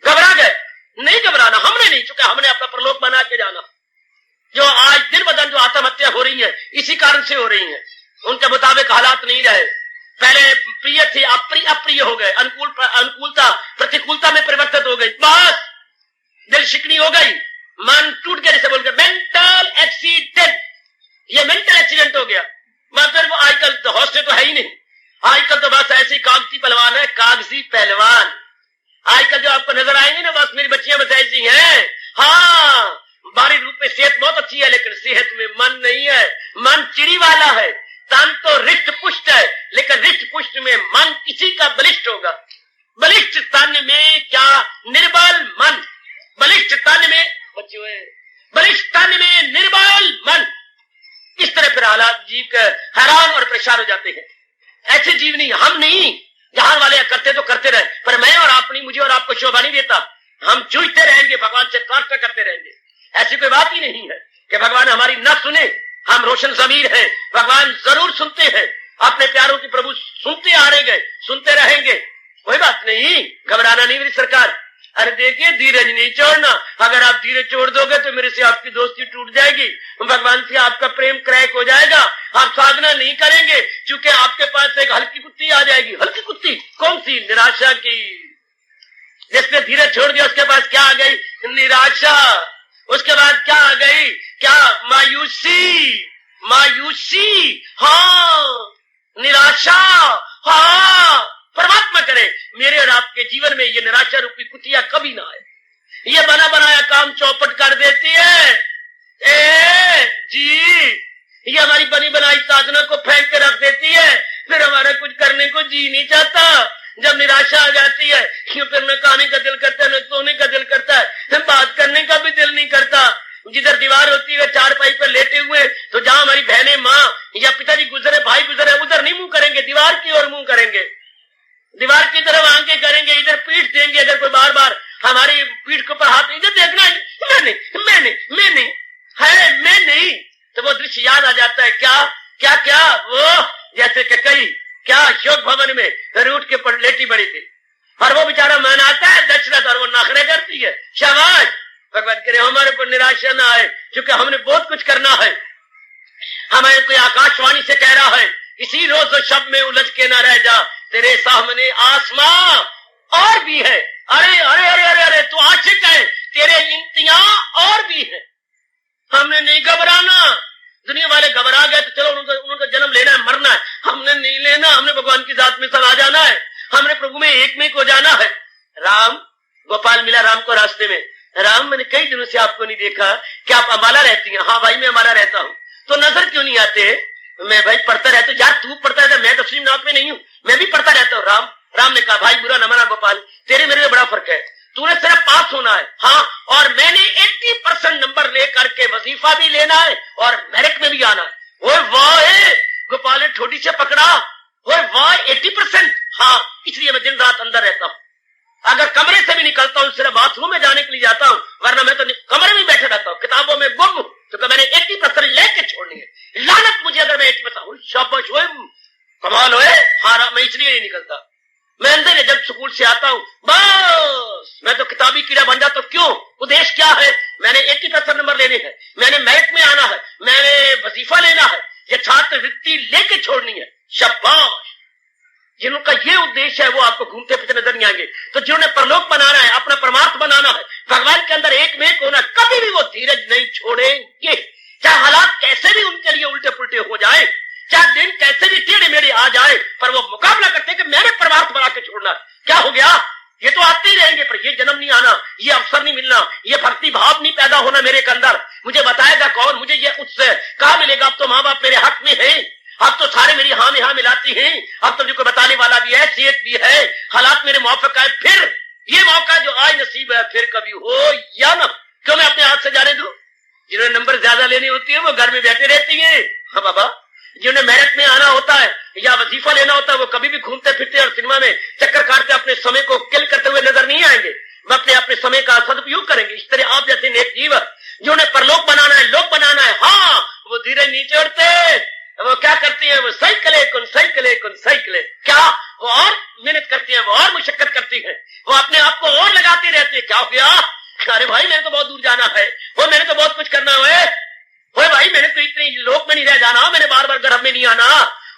घबरा गए, नहीं घबराना, हमने नहीं, चुका हमने अपना परलोक बना के जाना। जो आज दिन ब दिन जो आत्महत्या हो रही है, इसी कारण से हो रही है, उनके मुताबिक हालात नहीं रहे। पहले प्रिय थे, अप्रिय हो गए, अनुकूलता प्रतिकूलता में परिवर्तित हो गई, बस दिल शिकनी हो गई, मन टूट गया, जैसे बोल गए मेंटल एक्सीडेंट। ये मेंटल एक्सीडेंट हो गया। मतलब वो आजकल तो हौसले तो है ही नहीं, आजकल तो बस ऐसी कागजी पहलवान है, कागजी पहलवान। आजकल जो आपको नजर आएंगे ना, बस मेरी बच्चियां बस ऐसी हैं। हाँ, बाहरी रूप में सेहत बहुत अच्छी है, लेकिन सेहत में मन नहीं है, मन चिड़ी वाला है। तन तो रिष्ट पुष्ट है, लेकिन रिष्ट पुष्ट में मन किसी का बलिष्ठ होगा। बलिष्ठ तन में क्या निर्बल मन, बलिष्ठ तन में बच्चे, बलिष्ठ तन में निर्बल मन। इस तरह फिर हालात जीव के हैरान और परेशान हो जाते हैं। ऐसे जीव नहीं, हम नहीं, जहां वाले करते तो करते रहे, पर मैं और आप नहीं, मुझे और आपको शोभा नहीं देता। हम जूझते रहेंगे, भगवान से प्रार्थना करते रहेंगे। ऐसी कोई बात ही नहीं है कि भगवान हमारी न सुने। हम रोशन जमीर हैं, भगवान जरूर सुनते हैं। अपने प्यारों की प्रभु सुनते आ रहे गए, सुनते रहेंगे, कोई बात नहीं, घबराना नहीं मेरी सरकार। अरे देखिए, धीरज नहीं छोड़ना। अगर आप धीरज छोड़ दोगे तो मेरे से आपकी दोस्ती टूट जाएगी, भगवान से आपका प्रेम क्रैक हो जाएगा। आप साधना नहीं करेंगे, क्योंकि आपके पास एक हल्की कुत्ती आ जाएगी। हल्की कुत्ती कौन सी, निराशा की। जिसने धीरज छोड़ दिया उसके पास क्या आ गई, निराशा। उसके बाद क्या आ गई, क्या, मायूसी। मायूसी, हाँ, निराशा, हाँ। परमात्मा करे मेरे और आपके जीवन में ये निराशा रूपी कुतिया कभी ना आए। ये बना बनाया काम चौपट कर देती है। जी, ये हमारी बनी बनाई साधना को फेंक के रख देती है, फिर हमारा कुछ करने को जी नहीं चाहता। जब निराशा आ जाती है, फिर न खाने का दिल करता है, न सोने का दिल करता है, बात करने का भी दिल नहीं करता। जिधर दीवार होती है चारपाई पर लेटे हुए, तो जहां हमारी बहनें, माँ या पिताजी गुजरे, भाई गुजरे, उधर नहीं मुंह करेंगे, दीवार की ओर मुंह करेंगे, दीवार की तरफ आंखें करेंगे, इधर पीठ देंगे। अगर कोई बार बार हमारी पीठ के ऊपर हाथ, इधर देखना है, मैं नहीं है, मैं नहीं, तो वो दृश्य याद आ जाता है। क्या क्या क्या, वो जैसे कि कई क्या शोक भवन में रूट के पर लेटी बड़ी थी, और वो बेचारा मनाता है दशरथ, और वो नखरे करती है। शाबाश, भगवान करे हमारे ऊपर निराशा ना आए, क्योंकि हमने बहुत कुछ करना है। हमें कोई आकाशवाणी से कह रहा है, इसी रोज शब्द में उलझ के ना रह जा, तेरे सामने आसमां और भी है। अरे अरे अरे अरे अरे, तू आशिक है, तेरे इम्तिहान और भी है। हमने नहीं घबराना। दुनिया वाले घबरा गए तो चलो उनको जन्म लेना है, मरना है, हमने नहीं लेना। हमने भगवान की जात में समा जाना है, हमने प्रभु में एक में हो जाना है। राम, गोपाल मिला राम को रास्ते में, राम मैंने कई दिनों से आपको नहीं देखा, क्या आप अम्बाला रहती हैं? हाँ भाई, मैं अम्बाला रहता हूँ। तो नजर क्यों नहीं आते? मैं भाई पढ़ता रहता हूँ। यार तू पढ़ता रहता, मैं तस्लीम नाथ में नहीं हूँ, मैं भी पढ़ता रहता हूँ। राम ने कहा, भाई बुरा न माना गोपाल, तेरे मेरे में बड़ा फर्क है। तूने सिर्फ पास होना है, हाँ, और मैंने 80% नंबर लेकर के वजीफा भी लेना है और मेरिट में भी आना है। ओए वाह, गोपाल ने ठोडी से पकड़ा। ओए वाह, 80%, हाँ, इसलिए मैं दिन रात अंदर रहता हूँ। अगर कमरे से भी निकलता हूँ सिर्फ बाथरूम में जाने के लिए जाता हूँ, वरना मैं तो कमरे में बैठे रहता हूँ, किताबों में गुम हूँ, तो मैंने 80% लेके छोड़नी है। लानत मुझे अगर मैं 80%, शाबाश, कमाल होए। हाँ, मैं इसलिए नहीं निकलता। मैं अंदर जब स्कूल से आता हूं बस मैं तो किताबी कीड़ा बन जाता हूं। क्यों? उद्देश्य क्या है? मैंने 80% नंबर लेने हैं, मैंने मेरिट में आना है, मैंने वजीफा लेना है, ये छात्र वृत्ति लेके छोड़नी है। शाबाश! जिनका ये उद्देश्य है वो आपको घूमते फिरते नजर नहीं आएंगे। तो जिन्होंने परलोक बनाना है, अपना परमार्थ बनाना है, भगवान के अंदर एक में एक होना, कभी भी वो धीरज नहीं छोड़ेंगे। चाहे हालात कैसे भी उनके लिए उल्टे पुल्टे हो जाए, चाहे दिन कैसे भी टेढ़े मेढ़े आ जाए, पर वो मुकाबला करते हैं कि मैंने परमार्थ बना के छोड़ना। क्या हो गया? ये तो आते ही रहेंगे, पर ये जन्म नहीं आना, ये अवसर नहीं मिलना, ये भक्ति भाव नहीं पैदा होना मेरे के अंदर। मुझे बताएगा कौन? मुझे ये उससे कहाँ मिलेगा? अब तो माँ बाप मेरे हक में है, अब तो सारे मेरी हाँ में हाँ मिलाती हैं, अब तो मुझे कोई बताने वाला भी है, सेहत भी है, हालात मेरे मुआफिक है। फिर ये मौका जो आज नसीब है फिर कभी हो या ना, क्यों मैं अपने हाथ से जाने दूं? जिन्होंने नंबर ज्यादा लेनी होती है वो घर में बैठे रहती है। हाँ बाबा, जिन्होंने मेरिट में आना होता है या वजीफा लेना होता है वो कभी भी घूमते फिरते और सिनेमा में चक्कर काटते अपने समय को किल करते हुए नजर नहीं आएंगे। वो अपने समय का सदुपयोग करेंगे। इस तरह आप जैसे नेक जीव जिन्होंने परलोक बनाना है, लोक बनाना है, हाँ वो धीरे नहीं छोड़ते। वो क्या करती है? वो साइकिलें क्या वो और मेहनत करती है, वो और मुशक्कत करती है, वो अपने आप को और लगाती रहती है। क्या हो गया? अरे भाई मैंने तो बहुत दूर जाना है, वो मैंने तो बहुत कुछ करना है, ओए भाई मैंने तो इतने लोक में नहीं रह जाना, मैंने बार बार गर्भ में नहीं आना,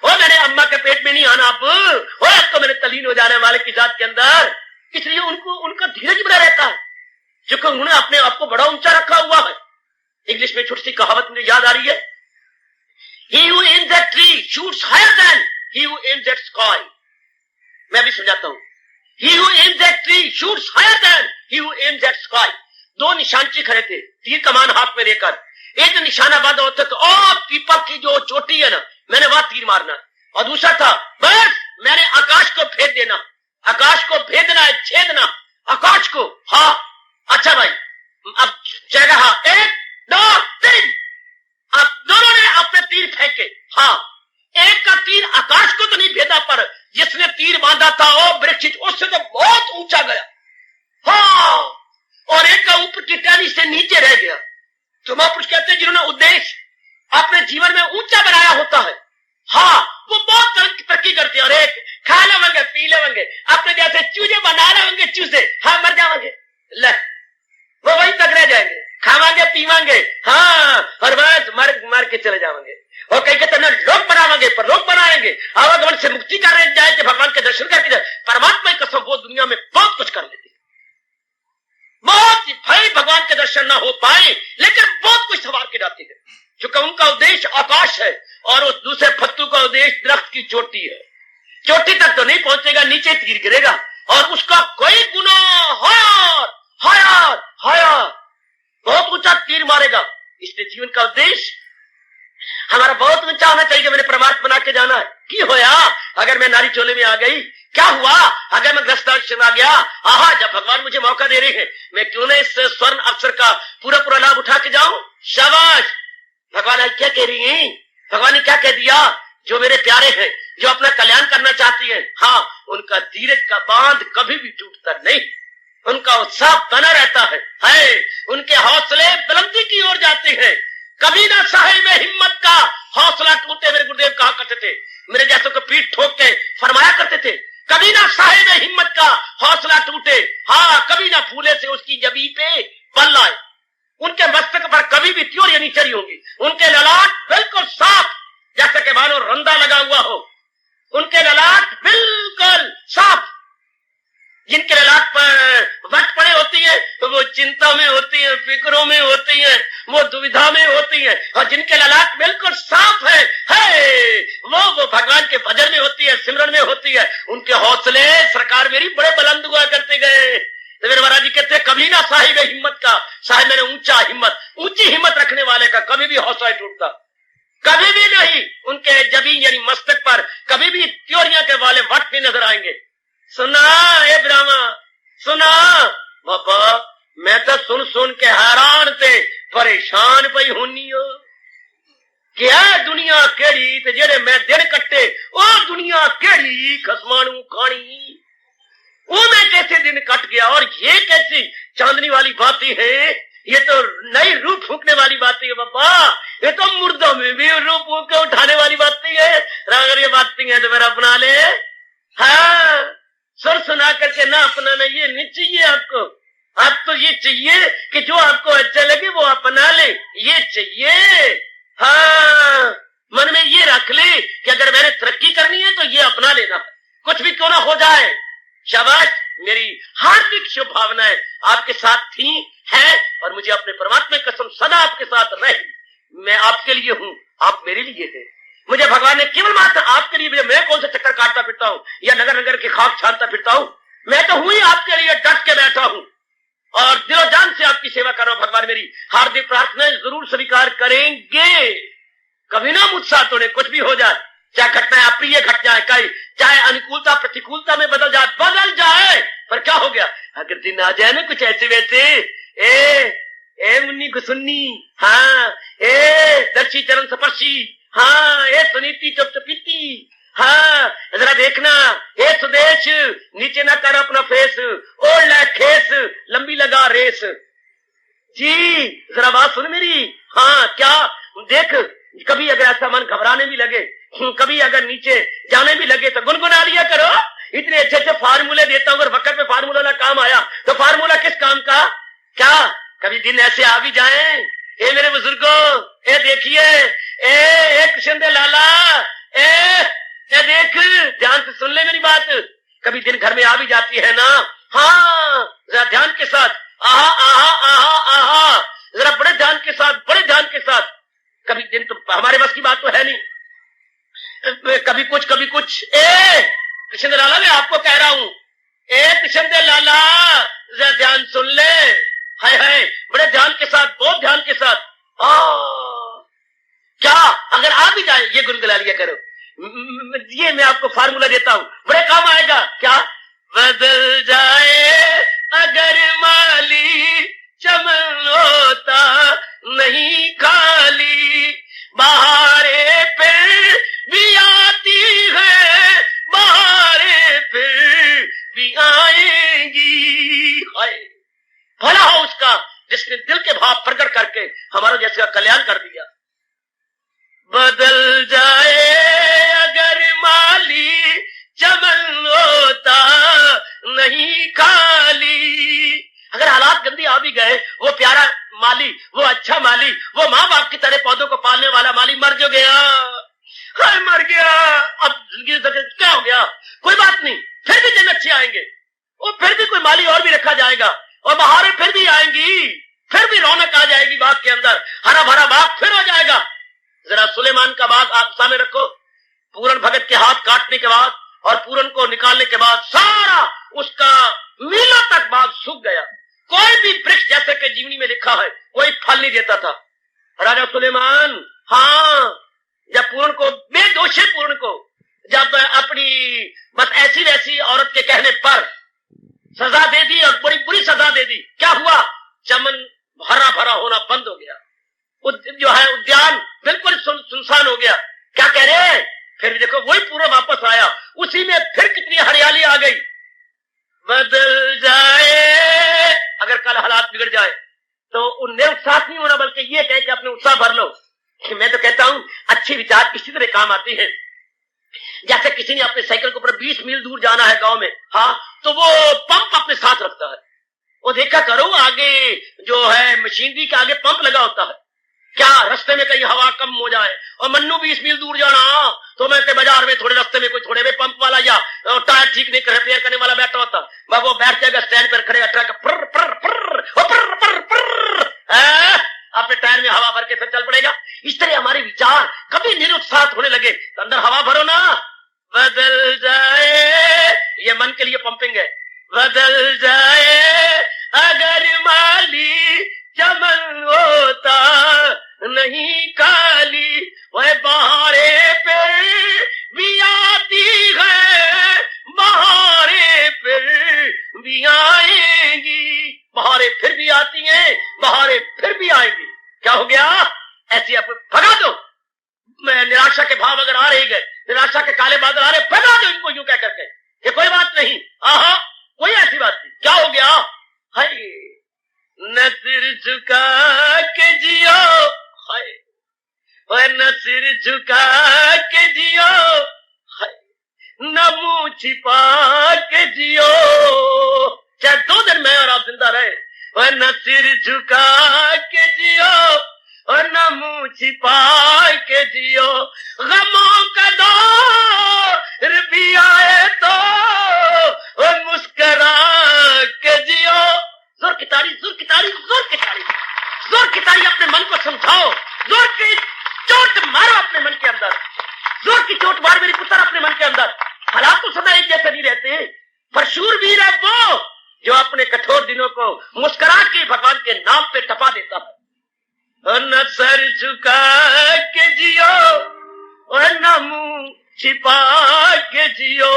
और मैंने अम्मा के पेट में नहीं आना, अब तो मैंने तलीन हो जाने वाले की जात के अंदर। इसलिए उनका धीरज बना रहता है, क्योंकि उन्होंने अपने आप को बड़ा ऊंचा रखा हुआ है। इंग्लिश में छोटी सी कहावत मुझे याद आ रही है, He who aims at tree shoots higher than he who aims at sky. मैं भी समझाता हूं, He who aims at tree shoots higher than he who aims at sky. दो निशानची खड़े थे, तीर कमान हाथ में लेकर, एक निशाना बांधा होता था, ओ पीपा की जो चोटी है ना, मैंने वहां तीर मारना, और दूसरा था बस मैंने आकाश को फेंक देना, आकाश को भेदना है, छेदना आकाश को। हाँ अच्छा भाई, अब जगह 1 2 3, अब दोनों ने अपने तीर फेंके। हाँ, एक का तीर आकाश को तो नहीं भेदा, पर जिसने तीर बांधा था वो वृक्ष उससे तो बहुत ऊंचा गया। हाँ, और एक का ऊपर की टहनी से नीचे रह गया। तो महापुरुष कहते हैं जिन्होंने उद्देश्य अपने जीवन में ऊंचा बनाया होता है, हाँ वो बहुत तरक्की करते हैं। और एक खा लेंगे पी लेंगे, अपने जैसे चूजे बना लेंगे, चूजे हाँ मर जाएंगे, ले वो वहीं तक रह जाएंगे, खावांगे पीवांगे, हाँ और बस मर के चले जाएंगे। और कहीं कहते हैं लोग बनाएंगे, पर लोग बनाएंगे आवागमन से मुक्ति कर जाए कि भगवान के दर्शन करके जाए। परमात्मा की कसम वो दुनिया में बहुत कुछ कर लेती है, बहुत भाई भगवान के दर्शन ना हो पाए लेकिन बहुत कुछ सवार के जाती है, क्योंकि उनका उद्देश्य आकाश है और उस दूसरे फत्तू का उद्देश्य दरख्त की चोटी है। चोटी तक तो नहीं पहुंचेगा, नीचे तीर गिरेगा और उसका कोई गुना बहुत ऊंचा तीर मारेगा। इसलिए जीवन का उद्देश्य हमारा बहुत ऊंचा होना चाहिए। मैंने परमार्थ बना के जाना है। की होया अगर मैं नारी चोले में आ गई, क्या हुआ अगर मैं ग्रस्ताश्रम आ गया, आहा जब भगवान मुझे मौका दे रहे हैं मैं क्यों ना इस स्वर्ण अवसर का पूरा लाभ उठा के जाऊं। शाबाश, भगवान आज क्या कह रही है? भगवान ने क्या कह दिया? जो मेरे प्यारे हैं, जो अपना कल्याण करना चाहती है, हाँ उनका धीरज का बांध कभी भी टूटता नहीं, उनका उत्साह बना रहता है, उनके हौसले बुलंदी की ओर जाते हैं। कभी ना सहे में हिम्मत का हौसला टूटे। मेरे गुरुदेव कहा करते थे, मेरे जैसों को पीठ ठोक के फरमाया करते थे, कभी ना सहे में हिम्मत का हौसला टूटे, हाँ कभी ना फूले से उसकी जबी पे बल आए। उनके मस्तक पर कभी भी त्योरियां नहीं चढ़ी होंगी, उनके ललाट बिल्कुल साफ जैसे कि मानो रंदा लगा हुआ हो, उनके ललाट बिल्कुल साफ। जिनके ललाट पर वट पड़े होती है तो वो चिंता में होती है, फिक्रों में होती है, वो दुविधा में होती है, और जिनके ललाट बिल्कुल साफ है वो भगवान के भजन में होती है, सिमरन में होती है। उनके हौसले सरकार मेरी बड़े बुलंद हुआ करते गए। तो मेरे महाराज जी कहते हैं कभी ना साहिब हिम्मत का, साहिब मैंने ऊंची हिम्मत रखने वाले का कभी भी हौसला टूटता, कभी भी नहीं। उनके जबीन यानी मस्तक पर कभी भी त्योरियां के वाले वट नहीं नजर आएंगे। सुना ए ब्राह्मा, सुना बाबा, मैं तो सुन के हैरान थे, परेशान पई होनी हो। क्या दुनिया केड़ी ते जेड़े मैं दिन कट्टे, ओ दुनिया केड़ी खसमानू खानी, वो मैं कैसे दिन कट गया। और ये कैसी चांदनी वाली बातें है, ये तो नई रूप फूकने वाली बातें है बाबा, ये तो मुर्दों में भी रूप फूक के उठाने वाली बातें है। अगर ये बातें है तो मेरा अपना ले। हाँ सुर सुना करके ना अपनाना, ये नहीं चाहिए आपको। आपको ये चाहिए कि जो आपको अच्छा लगे वो अपना ले, ये चाहिए। हाँ, मन में ये रख ले कि अगर मैंने तरक्की करनी है तो ये अपना लेना, कुछ भी क्यों ना हो जाए। शाबाश, मेरी हार्दिक शुभ भावनाएं आपके साथ थी, है, और मुझे अपने परमात्मा की कसम सदा आपके साथ रहे। मैं आपके लिए हूं, आप मेरे लिए थे। मुझे भगवान ने केवल मात्र आपके लिए, मैं कौन सा चक्कर काटता फिरता हूं या नगर नगर की खाक छानता फिरता हूं। मैं तो हुई आपके लिए, डट के बैठा हूं और दिलो जान से आपकी सेवा कर रहा हूं। भगवान मेरी हार्दिक प्रार्थनाएं जरूर स्वीकार करेंगे। कभी ना मुझसे तोड़े, कुछ भी हो जाए, चाहे घटनाएं अप्रिय घट जाए, चाहे अनुकूलता प्रतिकूलता में बदल जाए, पर क्या हो गया अगर दिन आ जाए ना कुछ ऐसे वैसे, ए मुन्नी गुसुन्नी, हाँ, दर्शी चरण स्पर्शी, हाँ, सुनीति चुपचुपीती, हाँ, जरा देखना, सुदेश नीचे ना कर अपना फेस, ओढ़ ले खेस, लंबी लगा रेस। जी जरा बात सुन मेरी, हाँ, क्या देख, कभी अगर ऐसा मन घबराने भी लगे, कभी अगर नीचे जाने भी लगे तो गुनगुना लिया करो। इतने अच्छे अच्छे फार्मूले देता हूँ, अगर वक्त पे फार्मूला ना काम आया तो फार्मूला किस काम का। क्या कभी दिन ऐसे आ भी जाए, ए मेरे बुजुर्गों, ए देखिए, ए कृष्ण दे लाला, ए देख, ध्यान से सुन ले मेरी बात। कभी दिन घर में आ भी जाती है ना, हाँ, जरा ध्यान के साथ, आहा आहा आहा आहा, जरा बड़े ध्यान के साथ, बड़े ध्यान के साथ। कभी दिन तो हमारे बस की बात तो है नहीं, कभी कुछ, कृष्ण दे लाला, मैं आपको कह रहा हूं, कृष्ण दे लाला, जरा ध्यान सुन ले, हाय, बड़े ध्यान के साथ, बहुत ध्यान के साथ। क्या अगर आ भी जाए, ये गुनगुना लिया करो, ये मैं आपको फार्मूला देता हूं, बड़े काम आएगा। क्या बदल जाए अगर माली, चमन होता नहीं खाली, बहारे पे भी आती है, बहारे पे भी आएंगी। हाय, भला हो उसका जिसने दिल के भाव प्रकट करके हमारा जैसे कल्याण कर दिया। बदल जाए अगर माली, चमन होता नहीं खाली। अगर हालात गंदी आ भी गए, वो प्यारा माली, वो अच्छा माली, वो माँ बाप की तरह पौधों को पालने वाला माली मर जो गया, हाय मर गया, अब जिंदगी क्या हो गया, कोई बात नहीं, फिर भी दिन अच्छे आएंगे, और फिर भी कोई माली और भी रखा जाएगा, और बहारें फिर भी आएंगी, फिर भी रौनक आ जाएगी बाग के अंदर, हरा भरा बाग फिर हो जाएगा। जरा सुलेमान का बाग आप सामने रखो, पूरन भगत के हाथ काटने के बाद और पूरन को निकालने के बाद सारा उसका मीलों तक बाग सूख गया। कोई भी वृक्ष, जैसे कि जीवनी में लिखा है, कोई फल नहीं देता था। राजा सुलेमान, हाँ, जब पूरन को, बेदोषी पूरन को जब अपनी बस ऐसी वैसी औरत के कहने पर सजा दे दी, और बड़ी बुरी सजा दे दी, क्या हुआ, चमन हरा भरा होना बंद हो गया, जो है उद्यान बिल्कुल सुनसान हो गया। क्या कह रहे हैं, फिर देखो वही पूरा वापस आया, उसी में फिर कितनी हरियाली आ गई। बदल जाए, अगर कल हालात बिगड़ जाए तो उन्हें उत्साह नहीं होना, बल्कि ये कह के अपने उत्साह भर लो। मैं तो कहता हूं अच्छे विचार इसी तरह काम आते हैं। जैसे किसी ने अपने साइकिल के ऊपर 20 मील दूर जाना है गांव में, हाँ, तो वो पंप अपने साथ रखता है। वो देखा करो, आगे जो है मशीनरी के आगे पंप लगा होता है, क्या रास्ते में कहीं हवा कम हो जाए, और मन्नू 20 मील दूर जाना, तो मैं बाजार में थोड़े रास्ते में कोई थोड़े में पंप वाला या टायर ठीक नहीं रिपेयर करने वाला बैठा होता, वो बैठ जाएगा स्टैंड पर खड़े, ट्रक अपने टायर में हवा भर के फिर चल पड़ेगा। इस तरह हमारे विचार कभी निरुत्साहित होने लगे तो अंदर हवा भरो ना। बदल जाए, ये मन के लिए पंपिंग है। बदल जाए अगर माली, चमन होता नहीं काली, वह बहारे पे भी आती है, बहारे फिर भी आएंगी। बहारे फिर भी आती हैं, बहारे फिर भी आएंगी। क्या हो गया, ऐसी आप भगा दो। मैं निराशा के भाव अगर आ रही गए, निराशा के काले बादल आ रहे, भगा दो इनको यूं कह करके कि कोई बात नहीं, आहा, कोई ऐसी बात नहीं। क्या हो गया, हाय, न सिर झुका के जियो, हाय, न सिर झुका के जियो, हाय, न मुंह छिपा के जियो, चाहे 2 दिन मैं और आप जिंदा रहे, और न सिर झुका के जियो और न मुंह छिपा के जियो। गमों का दौर भी आए तो और मुस्कुरा के जियो। जोर की ताली, जोर की ताली, जोर की ताली, जोर की ताली। अपने मन को समझाओ, जोर की चोट मारो अपने मन के अंदर, जोर की चोट मार मेरी पुत्र अपने मन के अंदर। हालात तो सदा एक जैसे नहीं रहते, पर शूरवीर है वो जो अपने कठोर दिनों को मुस्कुरा के भगवान के नाम पे टपा देता है। और न सर झुका के जियो और न मुंह छिपा के जियो,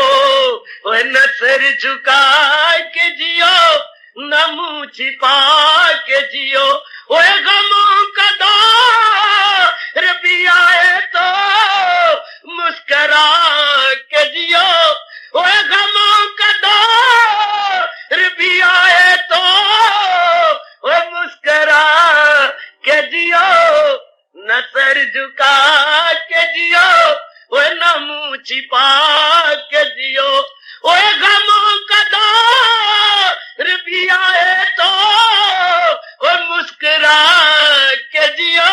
और न सर झुका के जियो न मुंह छिपा के जियो। ओए गमों का दौर भी आए तो मुस्कुरा के जियो, ओए गमों का दौर भी आए तो ओए मुस्कुरा के जियो। न सर झुका के जियो ओए न मुंह छिपा के जियो, ओए गमों का दौर भी आए तो ओए मुस्कुरा के जियो।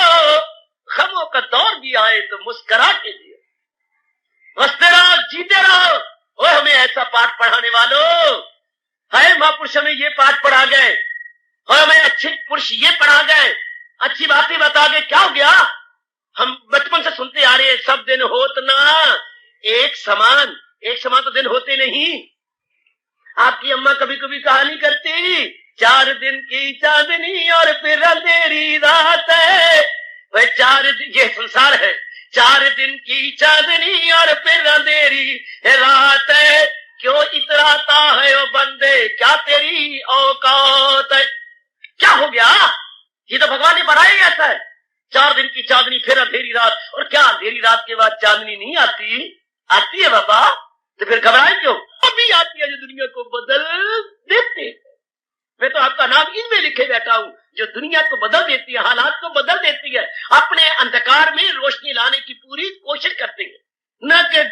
गमों का दौर भी आए तो मुस्कुरा के जियो। हंसते रहो, जीते रहो। ओए हमें ऐसा पाठ पढ़ाने वालों, है महापुरुष हमें ये पाठ पढ़ा गए और हमें अच्छे पुरुष ये पढ़ा गए, अच्छी बातें बता गए। क्या हो गया? हम बचपन से सुनते आ रहे हैं, सब दिन होत ना एक समान, एक समान तो दिन होते नहीं। आपकी अम्मा कभी कभी कहानी करती, 4 दिन की चांदनी और फिर अंधेरी रात है। वह 4 दिन, ये संसार है, 4 दिन की चांदनी और फिर अंधेरी रात है। क्यों इतराता है ओ बंदे, क्या तेरी औकात है? क्या हो गया? ये तो भगवान ने बनाया ही ऐसा है, 4 दिन की चांदनी फिर अंधेरी रात। और क्या अंधेरी रात के बाद चांदनी नहीं आती? आती है बाबा, तो फिर घबराए क्यों? अभी आती है जो दुनिया को बदल देते हैं। मैं तो आपका नाम इनमें लिखे बैठा हूं, जो दुनिया को बदल देती है, हालात को बदल देती है, अपने अंधकार में रोशनी लाने की पूरी कोशिश करते हैं। न के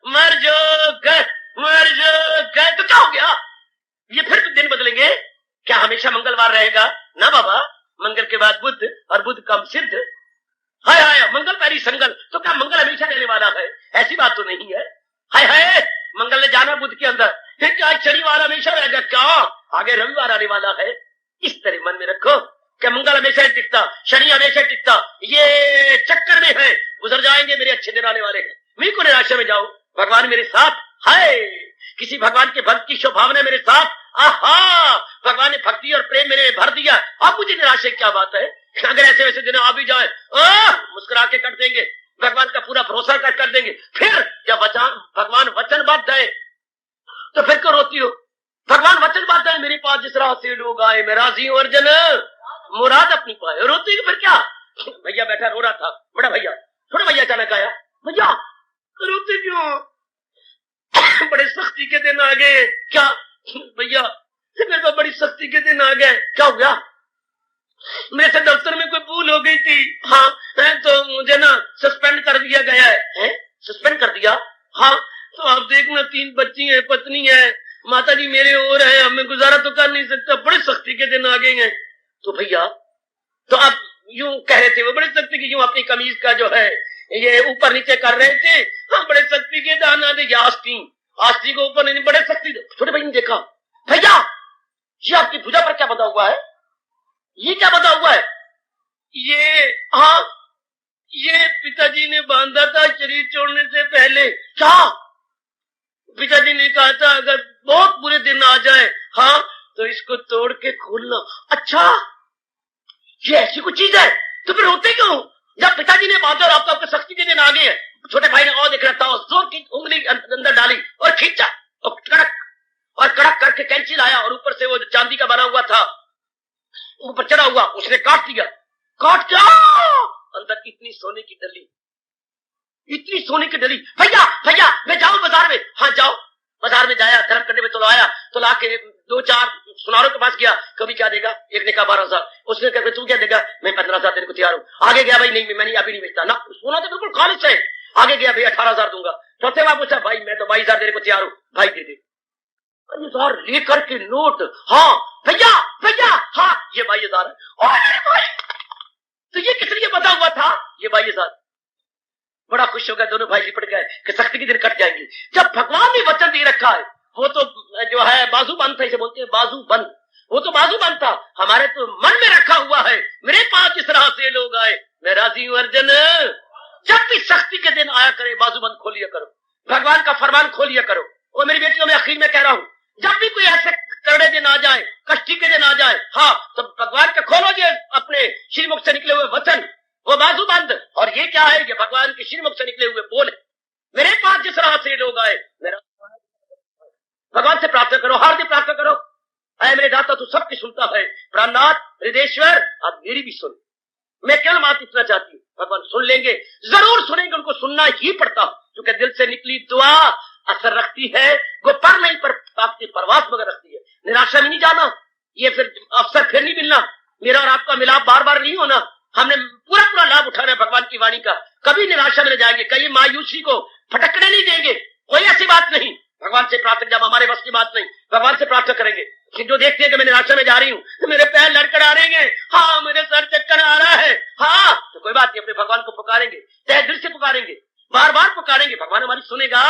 मर जो तो क्या हो गया? ये फिर तो दिन बदलेंगे? क्या हमेशा मंगलवार रहेगा? ना बाबा, मंगल के बाद बुध और बुध कम सिद्ध। हाय हाय, मंगल पैरी संगल, तो क्या मंगल हमेशा रहने वाला है? ऐसी बात तो नहीं है। हाय हाय, मंगल ने जाना बुध के अंदर, फिर क्या शनिवार हमेशा रहेगा? क्या आगे रविवार आने वाला है? इस तरह मन में रखो कि मंगल हमेशा टिकता, शनि हमेशा टिकता, ये चक्कर में है, गुजर जाएंगे, मेरे अच्छे दिन आने वाले हैं। मैं को निराशा में जाऊं, भगवान मेरे साथ। हाय, किसी भगवान के भक्त की शोभावना मेरे साथ। आहा, भगवान ने भक्ति और प्रेम मेरे में भर दिया। अब मुझे निराशा क्या बात है? अगर ऐसे वैसे दिन आ भी जाए, मुस्कुरा के कर देंगे, भगवान का पूरा भरोसा कर देंगे। फिर जब भगवान वचनबद्ध है तो फिर क्यों रोती हो? भगवान वचनबद्ध है, मेरे पास जिस राह से लोग आए मैं राजी हूं अर्जन, मुराद अपनी पाए। रोती फिर क्या? भैया बैठा रो रहा था, बड़ा भैया, छोटा भैया अचानक आया, भैया रोते क्यों? बड़े सख्ती के दिन आ गए। क्या भैया? मेरे पास बड़ी सख्ती के दिन आ गए। क्या हो गया? मेरे से दफ्तर में कोई भूल हो गई थी। हाँ, तो मुझे ना सस्पेंड कर दिया गया है। सस्पेंड कर दिया? हाँ, तो आप देखना 3 बच्ची हैं, पत्नी है, माता जी मेरे और है, हमें गुजारा तो कर नहीं सकता, बड़े सख्ती के दिन आ गए हैं। तो भैया, तो आप यूं कह रहे थे, वो बड़े सख्ती की यूं अपनी कमीज का जो है ये ऊपर नीचे कर रहे थे। हाँ, बड़े सख्ती के दाना दे, आस्ती को ऊपर नहीं, बड़े सख्ती। छोटे भाई ने देखा, भैया ये आपकी भुजा पर क्या बंधा हुआ है? ये क्या बंधा हुआ है? ये, हाँ, ये पिताजी ने बांधा था शरीर छोड़ने से पहले। क्या? पिताजी ने कहा था अगर बहुत बुरे दिन आ जाए, हाँ, तो इसको तोड़ के खोलना। अच्छा, ये ऐसी कुछ चीज है? तो फिर रोते क्यों? जब पिताजी ने बांधा और आपको सख्ती के दिन आ गए। छोटे भाई ने और देख रहा था, जोर की उंगली अंदर डाली और खींचा और कड़क करके कैंची लाया और ऊपर से वो चांदी का बना हुआ था ऊपर चढ़ा हुआ, उसने काट दिया। काट क्या? अंदर इतनी सोने की डली, इतनी सोने की डली। भैया भैया मैं जाऊं बाजार में? हाँ जाओ। बाजार में जाया, धर्म करने में तो आया, तो ला के 2-4 सुनारों के पास गया। कभी क्या देगा? एक ने कहा 12,000, उसने कहा तू क्या देगा? मैं 15,000 देने को तैयार हूं। आगे गया, भाई नहीं मैं नहीं, अभी नहीं बेचता ना। सोना तो बिल्कुल खालिश है। आगे गया, भाई 18,000 दूंगा। चौथे बार पूछा, भाई मैं तो 22,000 देने को तैयार हूं, भाई दे दे। 22,000 लेकर के नोट, हाँ भैया भैया, हाँ ये 22,000 है। और भाई तो ये किस लिए बता हुआ था, ये 22,000। बड़ा खुश हो गया, दोनों भाई लिपट गए कि सख्ती के दिन कट जाएंगे। जब भगवान ने वचन दे रखा है, वो तो जो है बाजू बंद था, इसे बोलते हैं बाजू बंद, वो तो बाजू बंद था। हमारे तो मन में रखा हुआ है, मेरे पास जिस तरह से लोग आए मैं राजी हूं अर्जुन। जब भी सख्ती के दिन आया करे, बाजू बंद खोलिया करो, भगवान का फरमान खोलिया करो। और मेरी बेटियों में आखिर में कह रहा हूं, जब भी कोई ऐसे करड़े दिन आ जाए, कष्टी के दिन आ जाए, हाँ तो भगवान के खोलो ये अपने श्रीमुख से निकले हुए वचन, वो बाजू बंद। और ये क्या है, ये भगवान के श्रीमुख से निकले हुए बोल। मेरे पास जिस राह से लोग आए, मेरा भगवान से प्रार्थना करो, हार्दिक प्रार्थना करो। अरे मेरे दाता तू सबकी सुनता है, प्राणनाथ हृदयेश्वर अब मेरी भी सुन। मैं केवल बात इतना चाहती हूँ, भगवान सुन लेंगे, जरूर सुनेंगे, उनको सुनना ही पड़ता, क्योंकि दिल से निकली दुआ असर रखती है। वो पर नहीं पर आपकी परवास मगर रखती है। निराशा में नहीं जाना, ये फिर अवसर फिर नहीं मिलना। मेरा और आपका मिलाप बार बार नहीं होना। हमने पूरा पूरा लाभ उठाना है भगवान की वाणी का। कभी निराशा में जाएंगे, कहीं मायूसी को फटकने नहीं देंगे, कोई ऐसी बात नहीं। भगवान से प्रार्थना, जब हमारे बस की बात नहीं, भगवान से प्रार्थना करेंगे। जो देखते हैं कि मैं निराशा में जा रही हूँ, मेरे पैर लड़खड़ा रहे हैं, हाँ मेरे सर चक्कर आ रहा है, हाँ तो कोई बात नहीं, अपने भगवान को पुकारेंगे, तहे दिल से पुकारेंगे, बार बार पुकारेंगे, भगवान हमारी सुनेगा।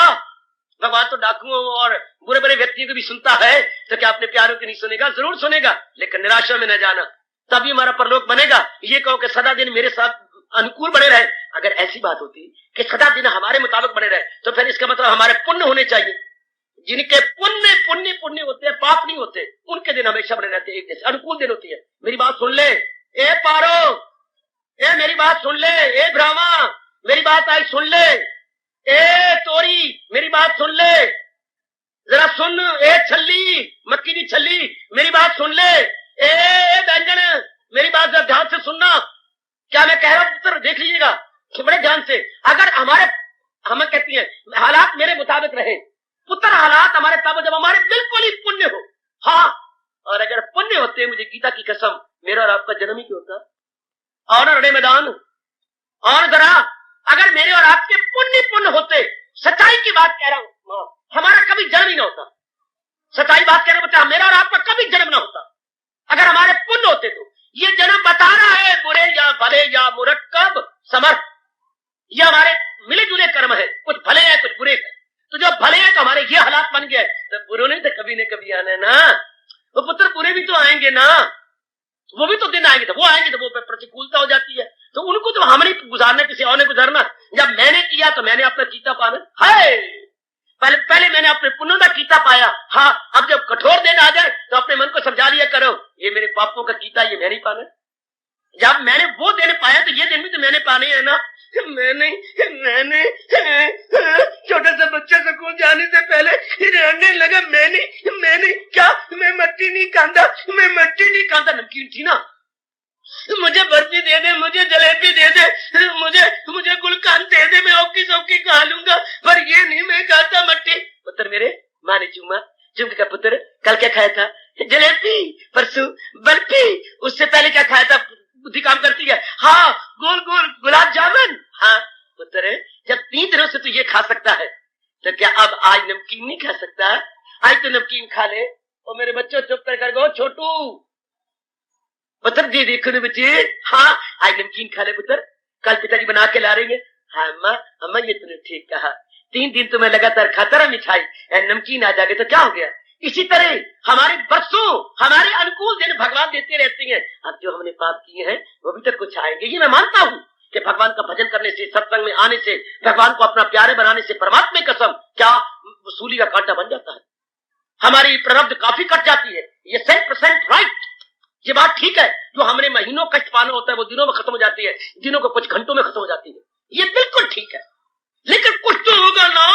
भगवान तो डाकुओं और बुरे बुरे व्यक्तियों को भी सुनता है, तो क्या अपने प्यारों की नहीं सुनेगा? जरूर सुनेगा, लेकिन निराशा में न जाना, तभी हमारा परलोक बनेगा। ये कहो कि सदा दिन मेरे साथ अनुकूल बने रहे। अगर ऐसी बात होती कि सदा दिन हमारे मुताबिक बने रहे, तो फिर इसका मतलब हमारे पुण्य होने चाहिए। जिनके पुण्य पुण्य पुण्य होते हैं, पाप नहीं होते, उनके दिन हमेशा बने रहते हैं, एक जैसे अनुकूल दिन होती है। मेरी बात सुन ले ए पारो, ए मेरी बात सुन ले ए ब्राह्मा, मेरी बात आई सुन ले, ए तोरी मेरी बात सुन ले, जरा सुन, ए छल्ली मक्की की छल्ली मेरी बात सुन ले, ए व्यंजन मेरी बात जरा ध्यान से सुनना। क्या मैं कह रहा हूं पुत्र, देख लीजिएगा बड़े ध्यान से। अगर हमारे, हम कहती हैं हालात मेरे मुताबिक रहे पुत्र, हालात हमारे तब जब हमारे बिल्कुल ही पुण्य हो, हाँ, और अगर पुण्य होते, मुझे गीता की कसम, मेरा और आपका जन्म ही क्यों होता। और अड़े मैदान, और जरा अगर मेरे और आपके पुण्य होते, सच्चाई की बात कह रहा हूं, हमारा कभी जन्म ही ना होता। सच्चाई बात कह रहा हूं बच्चा, मेरा और आपका कभी जन्म ना होता अगर हमारे पुण्य होते। तो ये जन्म बता रहा है बुरे या भले या मुरक्कब समर्थ, ये हमारे मिले जुले कर्म है, कुछ भले हैं कुछ बुरे हैं। तो जो भले हैं तो हमारे ये हालात बन गए, तो बुरे नहीं तो कभी न कभी आने ना। वो पुत्र बुरे भी तो आएंगे ना, वो भी तो दिन आएंगे, तो वो आएंगे तो वो प्रतिकूलता हो जाती है। तो उनको तो हमने गुजारना, किसी और ने गुजारना। जब मैंने किया तो मैंने अपना कीता पाना है, पहले मैंने अपने पुण्यों का कीता पाया। हाँ, अब जब कठोर दिन आ जाए तो अपने मन को समझा लिया करो, ये मेरे पापों का कीता, ये मैंने पाना। जब मैंने वो दिन पाया तो ये दिन भी तो मैंने पाने है ना। मैंने छोटे से बच्चे स्कूल जाने से पहले रहने लगा, मैंने क्या, मैं मट्टी नहीं खांदा, नमकीन थी ना, मुझे बर्फी दे दे, मुझे जलेबी दे दे, मुझे गुलकान दे दे, मैं औकी सौकी खा लूंगा, पर ये नहीं, मैं खाता मट्टी। पुत्र मेरे, माँ ने चूमा, चुम का पुत्र कल क्या खाया था? जलेबी, परसों बर्फी, उससे पहले क्या खाया था? बुद्धि काम करती है, हाँ गोल गोल गुलाब जामुन। हाँ पुत्र, जब 3 दिनों से तू ये खा सकता है, तो क्या अब आज नमकीन नहीं खा सकता? आज तो नमकीन खा ले। और मेरे बच्चों चुप कर गो, छोटू पुत्र जी देखो ना बच्चे, हाँ आज नमकीन खा ले पुत्र, कल पिताजी बना के ला रहेंगे। हाँ अम्मा ये तूने ठीक कहा, 3 दिन तो मैं लगातार खाता रहा मिठाई, नमकीन आ जाएगा तो क्या हो गया। इसी तरह हमारे बरसों, हमारे अनुकूल दिन भगवान देते रहते हैं। अब जो हमने पाप किए हैं वो भी तो कुछ आएंगे, ये मैं मानता हूँ कि भगवान का भजन करने से, सत्संग में आने से, भगवान को अपना प्यारे बनाने से, परमात्मा की कसम, क्या वसूली का कांटा बन जाता है, हमारी प्रारब्ध काफी कट जाती है। ये 100% राइट, ये बात ठीक है। जो हमने महीनों कष्ट पाना होता है वो दिनों में खत्म हो जाती है, दिनों को कुछ घंटों में खत्म हो जाती है, ये बिल्कुल ठीक है। लेकिन कुछ तो होगा ना,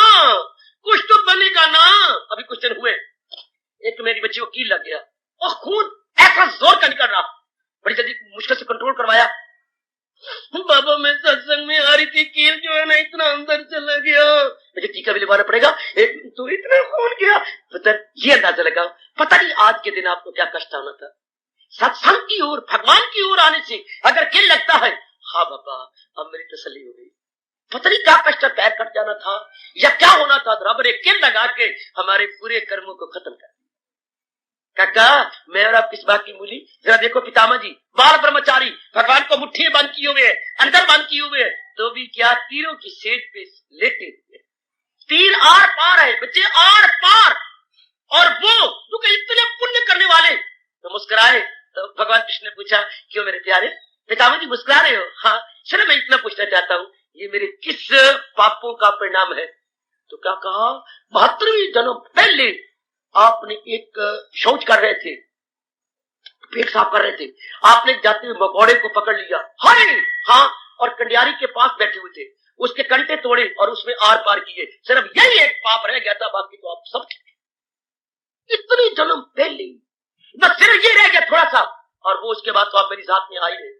कुछ तो बनेगा ना। अभी कुछ दिन हुए, एक मेरी बच्ची को कील लग गया और खून ऐसा जोर का निकल रहा, बड़ी जल्दी मुश्किल से कंट्रोल करवाया। बाबा मैं सत्संग में आ रही थी, कील जो है ना इतना अंदर चला गया, मुझे टीका भी लगवाना पड़ेगा, तो इतना खून गया। पुत्र ये अंदाजा लगाओ, पता नहीं आज के दिन आपको क्या कष्ट आना था। सत्संग की ओर, भगवान की ओर आने से अगर कील लगता है, हाँ बाबा अब मेरी तसल्ली हो गई, पता नहीं क्या कष्ट पैर कट जाना था या क्या होना था, रब ने किल लगा के हमारे पूरे कर्मों को खत्म कर दिया। काका मैं और आप किस बात की मूली? जरा देखो पितामह जी बाल ब्रह्मचारी भगवान को मुट्ठी में बंद किए हुए हैं, अंदर बंद किए हुए हैं, तो भी क्या तीरों की सेज पे लेटे हुए, तीर आर पार है बच्चे, आर पार। और वो जो इतने पुण्य करने वाले तो मुस्कुराए। तो भगवान कृष्ण ने पूछा क्यों मेरे प्यारे पितामह जी मुस्कुरा रहे हो? हाँ सर मैं इतना पूछना चाहता हूँ ये मेरे किस पापों का परिणाम है? तो क्या कहा 72वें जन्म पहले आपने एक शौच कर रहे थे, पेट साफ कर रहे थे, आपने जाते हुए मकोड़े को पकड़ लिया, हाय हाँ, और कंडियारी के पास बैठे हुए थे, उसके कंटे तोड़े और उसमें आर पार किए, सिर्फ यही एक पाप रह गया था, बाकी तो आप सब ठीक। इतने जन्म पहले बस सिर्फ ये रह गया थोड़ा सा, और वो उसके बाद तो आप मेरी साथ में आई है।